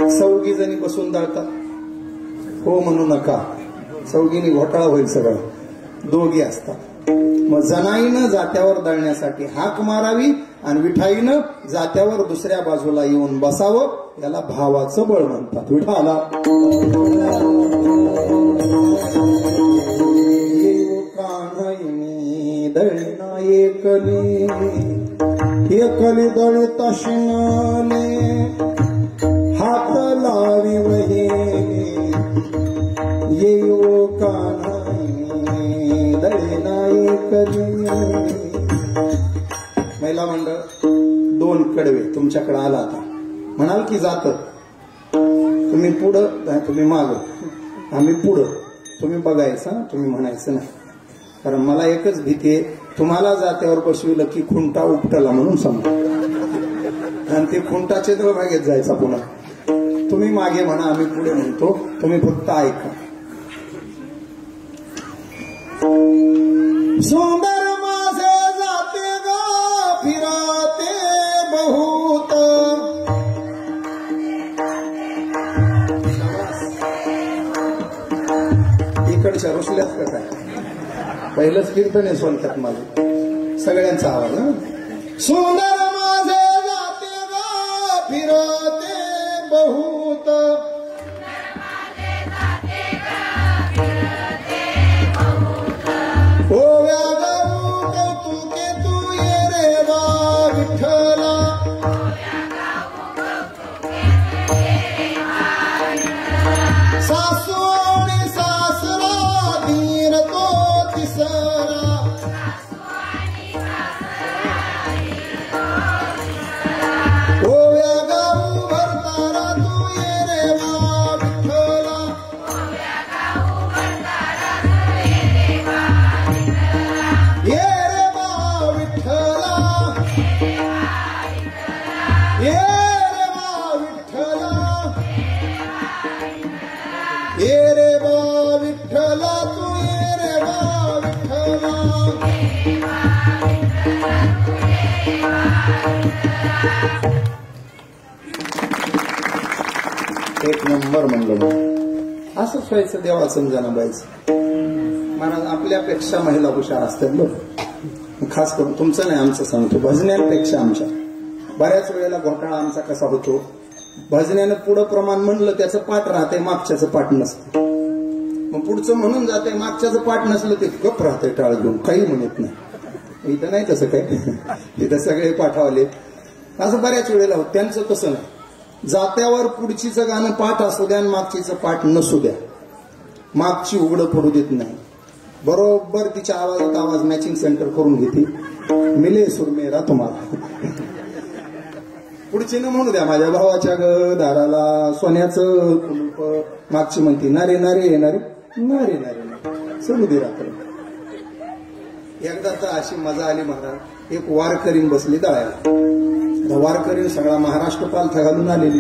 Speaker 1: 4 जणी बसून दळतात, हो म्हणू नका. 4 घोटाळा होईल सगळं. 2 असतात. मग जनाईनं जात्यावर दळण्यासाठी हाक मारावी आणि विठाईनं जात्यावर दुसऱ्या बाजूला येऊन बसावं. याला भावाचं बळ म्हणतात. विठाला दळना एकली, एकली दळता शिनाने हात लावी वही येऊ कान्हा दळना एकली. महिला मंडळ 2 कडवे तुमच्याकडे आला. आता म्हणाल की जात तुम्ही पुढं, तुम्ही माग, आम्ही पुढं. तुम्ही बघायचं, तुम्ही म्हणायचं नाही. कारण मला एकच भीती आहे, तुम्हाला जात्यावर बसविलं की खुंटा उपटला म्हणून समजा, आणि ते खुंटाचे तर भागेत जायचा पुन्हा. तुम्ही मागे म्हणा, आम्ही पुढे म्हणतो, तुम्ही फक्त ऐका. सुंदर माझे जाते ग फिराते बहुत. इकडच्या रुसल्यात का काय? पहिलंच कीर्तन आहे सोनक्यात माझं. सगळ्यांचा आवाज. सुंदर माझे जाते ग फिरते बहुत, नंबर म्हणलं. असंच व्हायचं देवाचं जनाबाईचं. महाराज आपल्यापेक्षा महिला हुशार असतात बरं. खास करून तुमचं नाही, आमचं सांगतो. भजन्यांपेक्षा आमच्या बऱ्याच वेळेला घोटाळा आमचा कसा होतो, भजन्यानं पुढं प्रमाण म्हणलं त्याचं पाठ राहते, मागच्याचं पाठ नसतं. मग पुढचं म्हणून जाते, मागच्याचं पाठ नसलं ते गप राहते टाळ घेऊन, काही म्हणत नाही. इथं नाही तसं काय, इथं सगळे पाठवले. असं बऱ्याच वेळेला होत. त्यांचं तसं नाही. जात्यावर पुढचीचं गाणं पाठ असू द्या आणि मागचीचं पाठ नसू द्या, मागची उघडं पडू देत नाही. बरोबर तिच्या आवाजात आवाज मॅचिंग सेंटर करून घेते. मिले सूर मेरा तुम्हाला. पुढचीनं म्हणू द्या माझ्या भावाच्या दाराला सोन्याचं कुलूप, मागची म्हणते नारे नारे नारे नारे नारे चलू दे रात्र. एकदा तर अशी मजा आली महाराज, एक वारकरीन बसली दळायला. वारकरीन सगळा महाराष्ट्र पालथा घालून आलेली.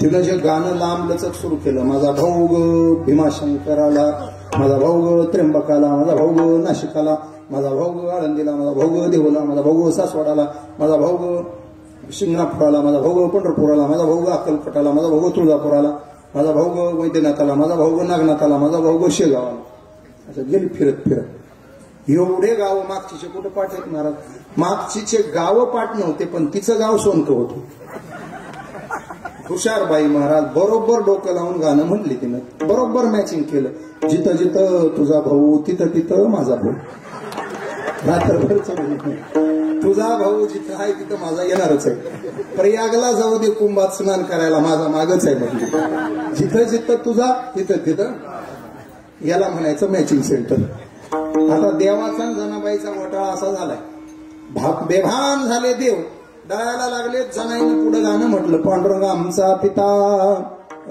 Speaker 1: तिनं जे गाणं लांब लचक सुरू केलं, माझा भाऊ ग भीमाशंकराला, माझा भाऊ ग त्र्यंबकाला, माझा भाऊ ग नाशिकाला, माझा भाऊ ग आळंदीला, माझा भाऊ ग देहूला, माझा भाऊ ग सासवडाला, माझा भाऊ ग शिंगणापुराला, माझा भाऊ ग पंढरपुराला, माझा भाऊ ग अक्कलकोटाला, माझा भाऊ ग तुळजापुराला, माझा भाऊ ग वैद्यनाथाला, माझा भाऊ ग नागनाथाला, माझा भाऊ ग शेगावाला. असं गेली फिरत फिरत. एवढे गाव मागचीचे कुठं पाठ आहेत महाराज? मागचीचे गाव पाठ नव्हते, पण तिचं गाव सोनकं होतं. हुशार बाई महाराज, बरोबर डोकं लावून गाणं म्हणली तिनं, बरोबर मॅचिंग केलं. जिथं जिथं तुझा भाऊ तिथं तिथं माझा भाऊ. रात्रभर तुझा भाऊ जिथं आहे तिथं माझा येणारच आहे. प्रयागला जाऊ दे कुंभात स्नान करायला, माझा मागच आहे म्हणजे. जिथं जिथं तुझा तिथं तिथं याला म्हणायचं मॅचिंग सेंटर. आता देवाचा जनाबाईचा घोटाळा असा झालाय, बेभान झाले देव, डळायला लागले. जनाईनं पुढे गाणं म्हटलं, पांडुरंग आमचा पिता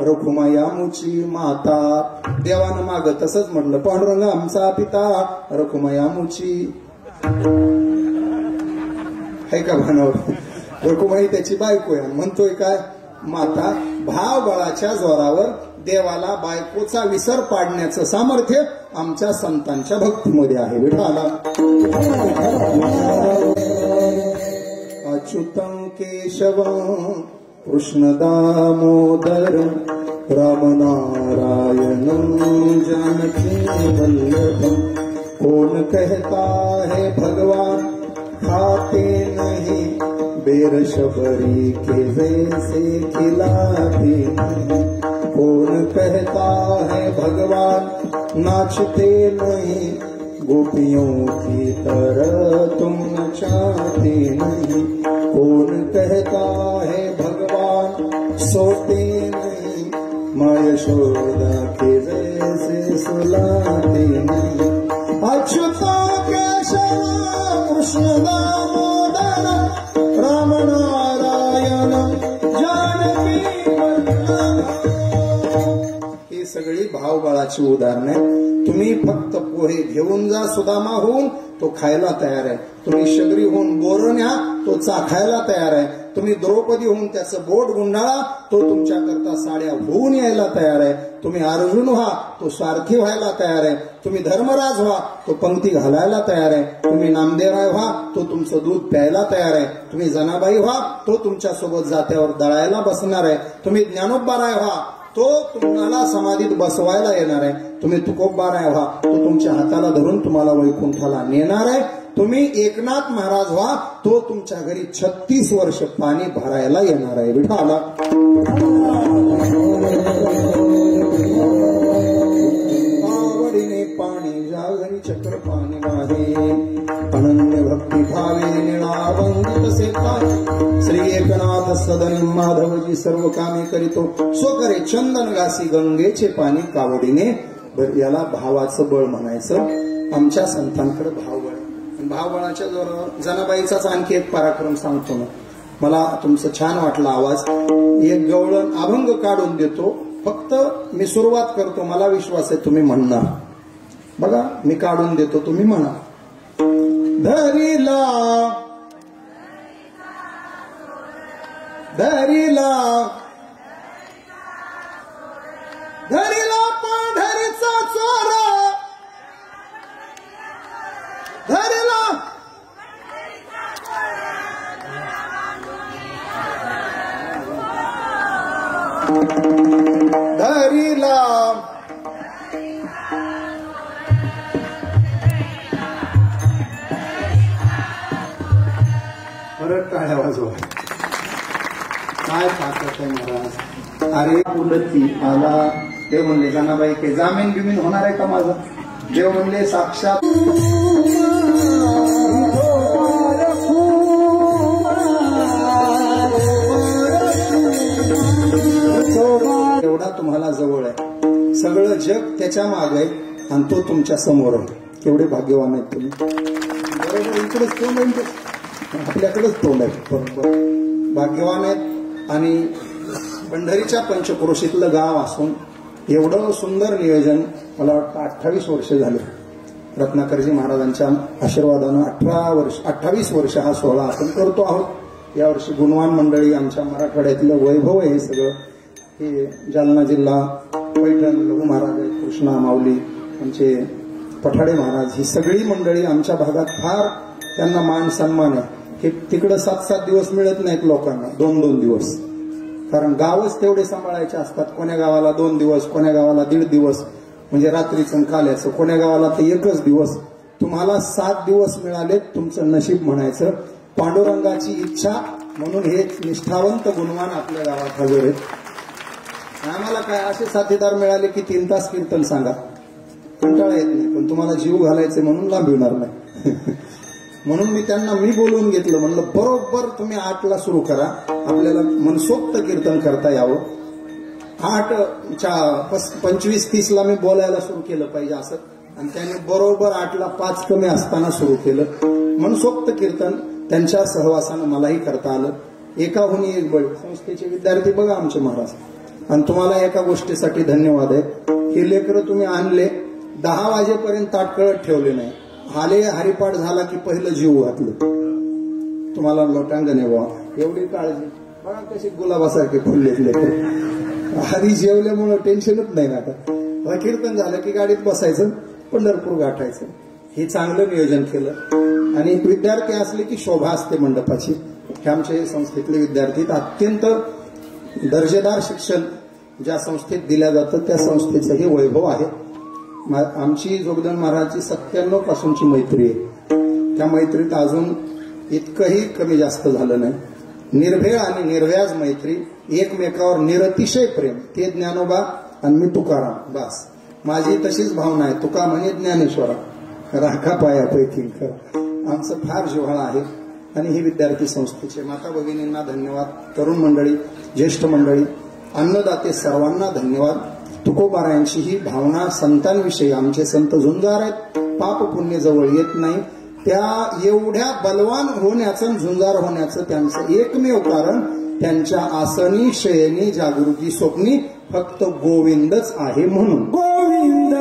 Speaker 1: रखुमाया मुची माता. देवानं माग तसंच म्हटलं, पांडुरंग आमचा पिता रखुमाया मुची. आहे का भानावर? रखुमाई त्याची बायको आहे. म्हणतोय काय माता? भाव बळाच्या जोरावर देवाला बायकोचा विसर पाडण्याचं सामर्थ्य आमच्या संतांच्या भक्तीमध्ये आहे. विठाला अच्युतं केशवं कृष्ण दामोदर रामनारायणं जानकी वल्लभं. कौन कहता है भगवान खाते नहीं, बेर शबरी के जैसे खिलाते नहीं. कौन कहता है भगवान नाचते नहीं, गोपियों की तरह तुम नचाते नहीं. कौन कहता है भगवान सोते नहीं, माँ यशोदा के जैसे सुलाते नहीं. अच्युता केशव कृष्ण दामोदर राम नारायण जानकी वल्लभ. ही सगळी भावबळाची उदाहरणे. तुम्ही फक्त पोहे घेऊन जा सुदामा होऊन, तो खायला तयार आहे. तुम्ही शबरी होऊन बोर न्या, तो चाखायला तयार आहे. तुम्ही द्रौपदी होऊन त्याचं बोट गुंडाळा, तो तुमच्याकरता साड्या होऊन यायला तयार आहे. तुम्ही अर्जुन व्हा, तो सारथी व्हायला तयार आहे. तुम्ही धर्मराज व्हा, तो पंक्ती घालायला तयार आहे. तुम्ही नामदेवराय व्हा, तो तुमचं दूध प्यायला तयार आहे. तुम्ही जनाबाई व्हा, तो तुमच्या सोबत जात्यावर दळायला बसणार आहे. तुम्ही ज्ञानोबाराय व्हा, तो तुम्हाला समाधीत बसवायला येणार आहे. तुम्ही तुकोबाराय व्हा, तो तुमच्या हाताला धरून तुम्हाला वैकुंठाला नेणार आहे. तुम्ही एकनाथ महाराज व्हा, तो तुमच्या घरी 36 वर्ष पाणी भरायला येणार आहे. विठाला आवडीने पाणी ज्या घरी चक्र पाणी वाहे, अनन्य भक्ती भावे निळावंदित से पाहे. श्री एकनाथ सदन माधवजी सर्व कामे करीतो, सो करे चंदन घासी गंगेचे पाणी कावडीने. याला भावाचं बळ म्हणायचं. आमच्या संतांकडे भावबळ. भावबळाच्या जोरावर जनाबाईचाच आणखी एक पराक्रम सांगतो ना. मला तुमचं छान वाटला आवाज. एक गवळण अभंग काढून देतो, फक्त मी सुरुवात करतो. मला विश्वास आहे तुम्ही म्हणणार. बघा मी काढून देतो, तुम्ही म्हणा. धरीला धरीला धरीला पांढरीचा चोर, धरीला धरीला कडक टाळ्या वाजवा. काय ताकद आहे महाराज. अरे उलटी आला. देव म्हणले जनाबाई काही जामीन बिमीन होणार आहे का माझं. देव म्हणले साक्षात एवढा तुम्हाला जवळ आहे. सगळं जग त्याच्या मागे आहे आणि तो तुमच्या समोर आहे. केवढे भाग्यवान आहेत तुम्ही. बरोबर इकडेच तोंड आहे, आपल्याकडेच तोंड आहे. बरोबर भाग्यवान आहेत. आणि पंढरीच्या पंचक्रोशीतलं गाव असून एवढं सुंदर नियोजन मला वाटतं 28 वर्ष झाले. रत्नाकरजी महाराजांच्या आशीर्वादानं 28 वर्ष हा सोहळा आपण करतो आहोत. यावर्षी गुणवान मंडळी आमच्या मराठवाड्यातलं वैभव आहे. हे सगळं हे जालना जिल्हा पैठण लघु महाराज आहेत, कृष्णा माऊली आमचे पठाडे महाराज, ही सगळी मंडळी आमच्या भागात फार त्यांना मान सन्मान आहे. हे तिकडं 7-7 दिवस मिळत नाहीत लोकांना, 2-2 दिवस. कारण गावच तेवढे सांभाळायचे असतात. कोण्या गावाला 2 दिवस, कोण्या गावाला 1.5 दिवस, म्हणजे रात्रीचं काल्याचं, कोण्या गावाला तर 1 दिवस. तुम्हाला 7 दिवस मिळाले, तुमचं नशीब म्हणायचं. पांडुरंगाची इच्छा म्हणून हे निष्ठावंत गुणवान आपल्या गावात हजर आहेत. आम्हाला काय असे साथीदार मिळाले की 3 तास कीर्तन सांगा, कंटाळा येत नाही. पण तुम्हाला जीव घालायचे म्हणून लांबविणार नाही. म्हणून मी त्यांना बोलवून घेतलं. म्हणलं बरोबर तुम्ही 8ला सुरू करा, आपल्याला मनसोक्त कीर्तन करता यावं. 8:25-30ला मी बोलायला सुरू केलं पाहिजे असं. आणि त्याने बरोबर 8ला 5 कमी असताना सुरू केलं. मनसोक्त कीर्तन त्यांच्या सहवासानं मलाही करता आलं. एकाहून एक बळ. संस्थेचे विद्यार्थी बघा आमचे महाराज. आणि तुम्हाला एका गोष्टीसाठी धन्यवाद आहे. हे लेकरं तुम्ही आणले, 10 वाजेपर्यंत ताटकळत ठेवले नाही. आले, हरिपाठ झाला की पहिलं जीव घातलं. तुम्हाला लोटांगण आहे. एवढी काळजी बघा कशी गुलाबासारखे फुललेत लेकर. आधी जेवल्यामुळं टेन्शनच नाही ना. आता कीर्तन झालं की गाडीत बसायचं, पंढरपूर गाठायचं. हे चांगलं नियोजन केलं. आणि विद्यार्थी असले की शोभा असते मंडपाची. हे आमचे संस्थेतले विद्यार्थी अत्यंत दर्जेदार शिक्षण ज्या संस्थेत दिल्या जातं त्या संस्थेचं हे वैभव आहे. आमची जोगदन महाराजची 97 पासूनची मैत्री आहे. त्या मैत्रीत अजून इतकंही कमी जास्त झालं नाही. निर्भेळ आणि निर्व्याज मैत्री, एकमेकावर निरतिशय प्रेम. ते ज्ञानोबा आणि मी तुकाराम. बस माझी तशीच भावना आहे. तुका म्हणे ज्ञानेश्वरा, राखा पायापैकी. आमचं फार जिव्हाळा आहे. आणि ही विद्यार्थी संस्थेचे माता भगिनींना धन्यवाद. तरुण मंडळी, ज्येष्ठ मंडळी, अन्नदाते सर्वांना धन्यवाद. तुकोबारायांची ही भावना संतांविषयी. आमचे संत झुंजार आहेत. पाप पुण्य जवळ येत नाही. त्या एवढ्या बलवान होण्याचं, झुंजार होण्याचं त्यांचं एकमेव कारण त्यांच्या आसनी शयनी जागृती स्वप्नी फक्त गोविंदच आहे म्हणून. गोविंद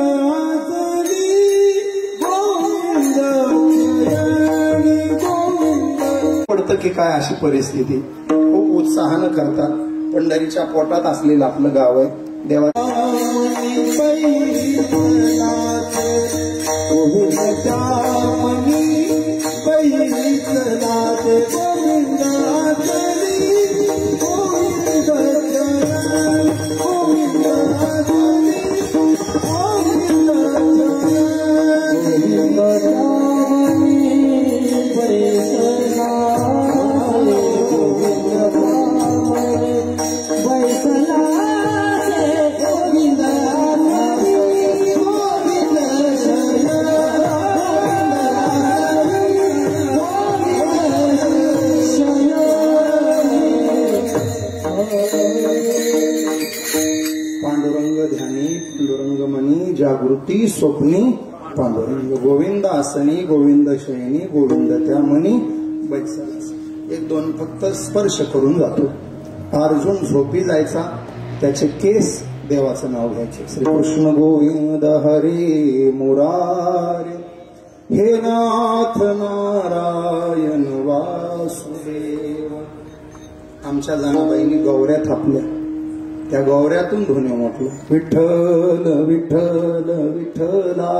Speaker 1: पडतं की काय अशी परिस्थिती. खूप उत्साहानं करतात. पंढरीच्या पोटात असलेलं आपलं गाव आहे. देवा जागृती स्वप्नी पांडुरंग. गोविंद आसनी, गोविंद शयनी, गोविंद त्या मनी बैसलास. 1-2 फक्त स्पर्श करून जातो. अर्जुन झोपी जायचा, त्याचे केस देवाचं नाव घ्यायचे. श्रीकृष्ण गोविंद हरे मुरारे, हे नाथ नारायण वासुदेव. आमच्या जनाबाईंनी गौऱ्या थापल्या. त्या गौऱ्यातून ध्वनी म्हटलं, विठ्ठल विठ्ठल विठ्ठला,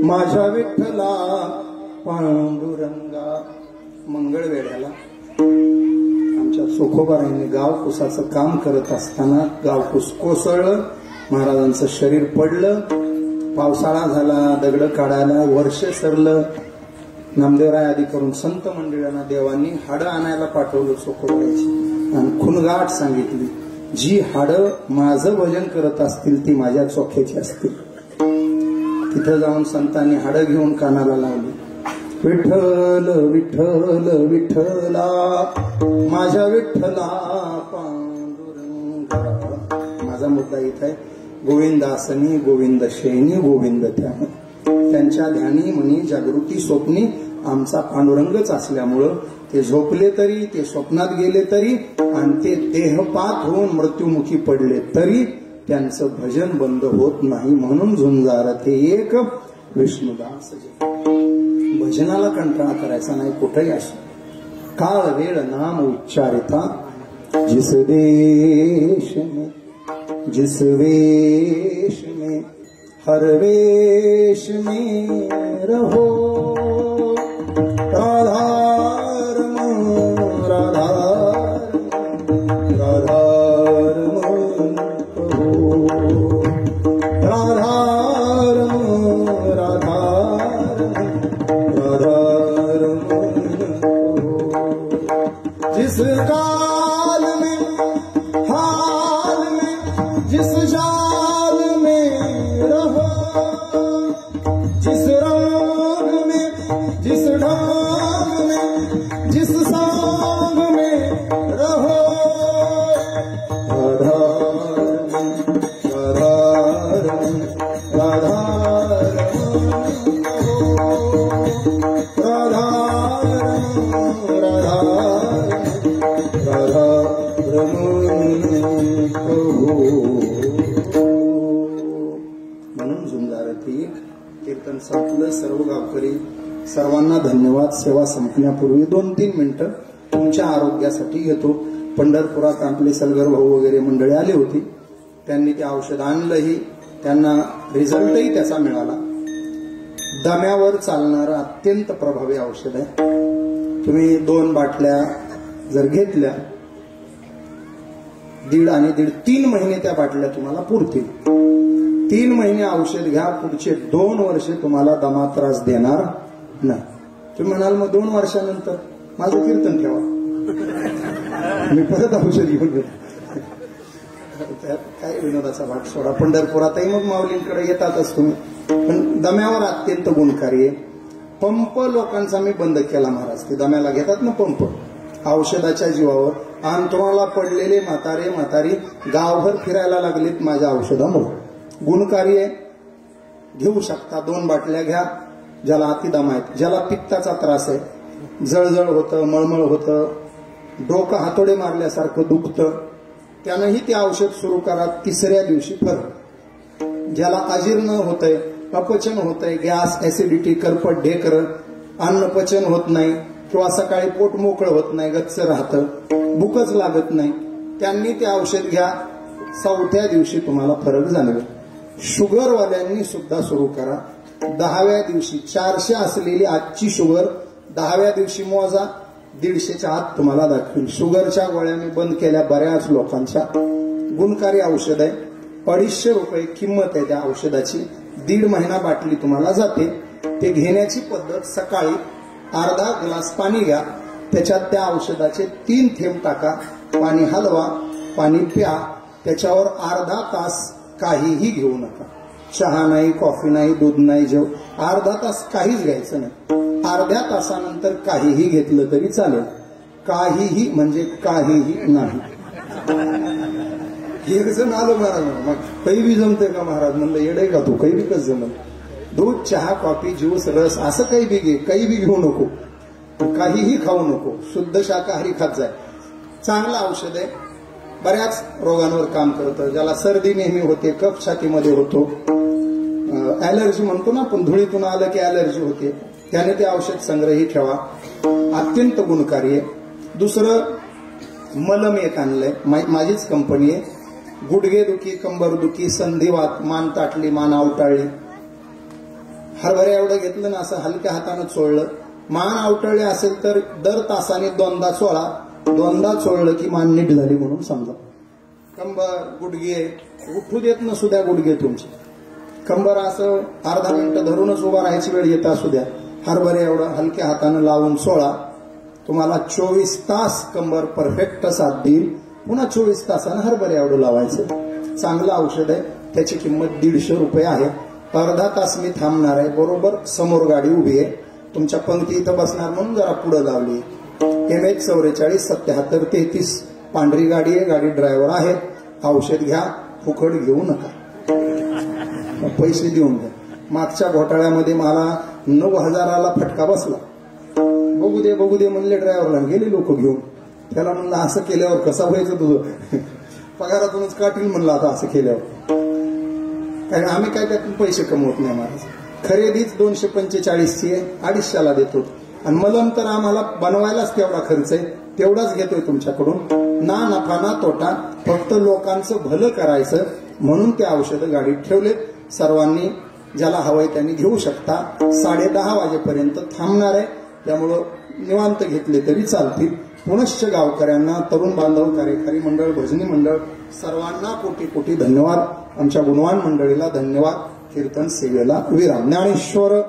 Speaker 1: माझ्या विठ्ठला पांडुरंगा. मंगळवेढ्याला आमच्या सुखोबारांनी गावकुसाचं काम करत असताना गावकुस कोसळलं. महाराजांचं शरीर पडलं. पावसाळा झाला, दगड काढायला वर्ष सरलं. नामदेवराय आदी करून संत मंडळांना देवांनी हाडं आणायला पाठवलं चोखोबाईची आणि खुणगाठ सांगितली, जी हाडं माझं भजन करत असतील ती माझ्या चोख्याची असतील. तिथं जाऊन संतांनी हाडं घेऊन कानाला लावली, विठ्ठल विठ्ठल विठ्ठला माझ्या विठ्ठला पांडुरंगा. माझा मुद्दा इथं आहे, गोविंदासनी गोविंद शयनी गोविंद ध्यान. त्यांच्या ध्यानी मनी जागृती स्वप्नी आमचा पांडुरंगच असल्यामुळं ते झोपले तरी, ते स्वप्नात गेले तरी आणि ते देहपात होऊन मृत्युमुखी पडले तरी त्यांचं भजन बंद होत नाही. म्हणून झुंजार ते एक विष्णुदास. भजनाला कंटाळा करायचा नाही कुठेही असो. काळ वेळ नाम उच्चारिता जिस देश में जिस वेश में हर वेश में रहो. राधा राधा राधा जिस काल में हाल में जिस जाल में रहो, जिस रंग में जिस ढंग में जिस सांग में रहो. राधा राधा राधा राधा राधा म्हणून झुंजारती कीर्तन संपलं. सर्व गावकरी सर्वांना धन्यवाद. सेवा संपण्यापूर्वी 2-3 मिनिटं तुमच्या आरोग्यासाठी घेतो. पंढरपुरात आपले सलगर भाऊ वगैरे मंडळी आली होती, त्यांनी ते औषध आणलंही, त्यांना रिझल्टही त्याचा मिळाला. दम्यावर चालणारं अत्यंत प्रभावी औषध आहे. तुम्ही 2 बाटल्या जर घेतल्या, 1.5 आणि 3 महिने त्या बाटल्या तुम्हाला पुरतील. 3 महिने औषध घ्या, पुढचे 2 वर्षे तुम्हाला दमा त्रास देणार नाही. तुम्ही म्हणाल मग 2 वर्षानंतर माझं कीर्तन ठेवा, मी परत औषध घेऊन घेतो. त्यात काय विनोदाचा भाग सोडा. पंढरपुरातही मग माऊलींकडे येतातच तुम्ही, पण दम्यावर अत्यंत गुणकारी आहे. पंप लोकांचा मी बंद केला महाराज. ते दम्याला घेतात ना पंप औषधाच्या जीवावर, आणि तुम्हाला पडलेले म्हातारे म्हातारी गावभर फिरायला लागलेत माझ्या औषधामुळे. गुणकारी आहे, घेऊ शकता. 2 बाटल्या घ्या. ज्याला अतिदमा आहे, ज्याला पित्ताचा त्रास आहे, जळजळ होतं, मळमळ होतं, डोकं हातोडे मारल्यासारखं दुखतं, त्यानंही ते औषध सुरू करा. 3ऱ्या दिवशी फरक. ज्याला अजीर्ण होतंय, अपचन होतंय, गॅस, ऍसिडिटी, करपट, ढेकर, अन्न पचन होत नाही किंवा सकाळी पोट मोकळं होत नाही, गच्च राहतं, भूकच लागत नाही, त्यांनी ते औषध घ्या. 4थ्या दिवशी तुम्हाला फरक जाणवेल. शुगरवाल्यांनी सुद्धा सुरू करा. 10व्या दिवशी 400 असलेली आजची शुगर 10व्या दिवशी मोजा, 150च्या आत तुम्हाला दाखवेल. शुगरच्या गोळ्या मी बंद केल्या बऱ्याच लोकांच्या. गुणकारी औषध आहे. 250 रुपये किंमत आहे त्या औषधाची. 1.5 महिना बाटली तुम्हाला जाते. ते घेण्याची पद्धत, सकाळी अर्धा ग्लास पाणी घ्या, त्याच्यात त्या औषधाचे 3 थेंब टाका, पाणी हलवा, पाणी प्या. त्याच्यावर अर्धा तास काहीही घेऊ नका. चहा नाही, कॉफी नाही, दूध नाही, जेव. अर्धा तास काहीच घ्यायचं नाही. अर्ध्या तासानंतर काहीही घेतलं तरी चालेल. काहीही म्हणजे काहीही नाही. एक जण आलो महाराज, मग काही बी जमतंय का महाराज? म्हणलं येडे का तू, काही बी कसं जमल? दूध, चहा, कॉफी, ज्यूस, रस असं काही बी घे, काही बी घेऊ नको, काहीही खाऊ नको, शुद्ध शाकाहारी खात जाय. चांगलं औषध आहे, बऱ्याच रोगांवर काम करतं. ज्याला सर्दी नेहमी होते, कफ छातीमध्ये होतो, ऍलर्जी म्हणतो ना आपण, धुळीतून आलं की ऍलर्जी होते, त्याने ते औषध संग्रही ठेवा. अत्यंत गुणकारी आहे. दुसरं मलम एक आणलंय, माझीच कंपनी आहे. गुडघेदुखी, कंबरदुखी, संधिवात, मान ताटली, मान आवटाळली, हरभऱ्या एवढं घेतलं ना असं हलक्या हातानं चोळलं, मान आवटळली असेल तर दर तासाने 2दा चोळा. 2दा चोळलं की मान नीट झाली म्हणून समजा. कंबर, गुडघे उठू देत नसू द्या, गुडघे तुमचे. कंबर असं अर्धा मिनिट धरूनच उभा राहायची वेळ येत असू द्या, हरभरे एवढं हलक्या हातानं लावून सोळा, तुम्हाला 24 तास कंबर परफेक्ट साथ देईल. पुन्हा 24 तासानं हरभरे एवढं लावायचं. चांगलं औषध आहे, त्याची किंमत 150 रुपये आहे. अर्धा तास मी थांबणार आहे. बरोबर समोर गाडी उभी आहे, तुमच्या पंक्ती इथं बसणार म्हणून जरा पुढे लावली. MH 44 77 33 पांढरी गाडी आहे, गाडी ड्रायव्हर आहे. औषध घ्या, फुकट घेऊ नका, पैसे देऊन घ्या. मागच्या घोटाळ्यामध्ये मला 9,000ला फटका बसला. बघू दे म्हणले ड्रायव्हरला, गेले लोक घेऊन. त्याला म्हणलं असं केल्यावर कसं व्हायचं तुझं, पगारातूनच काढील म्हणलं आता असं केल्यावर. कारण आम्ही काय त्यातून पैसे कमवत नाही महाराज. खरेदीच 245ची आहे, 250ला देतो. आणि मलम तर आम्हाला बनवायलाच तेवढा खर्च आहे, तेवढाच घेतोय तुमच्याकडून. ना नफा ना तोटा, फक्त लोकांचं भलं करायचं म्हणून ते औषधं गाडीत ठेवले. सर्वांनी ज्याला हवंय त्यांनी घेऊ शकता. 10:30 वाजेपर्यंत थांबणार आहे, त्यामुळं निवांत घेतले तरी चालतील. पुनश्च गावकऱ्यांना, तरुण बांधव, कार्यकारी मंडळ, भजनी मंडळ सर्वांना कोटी कोटी धन्यवाद. आमच्या गुणवान मंडळीला धन्यवाद. कीर्तन सेवेला विराम. ज्ञानेश्वर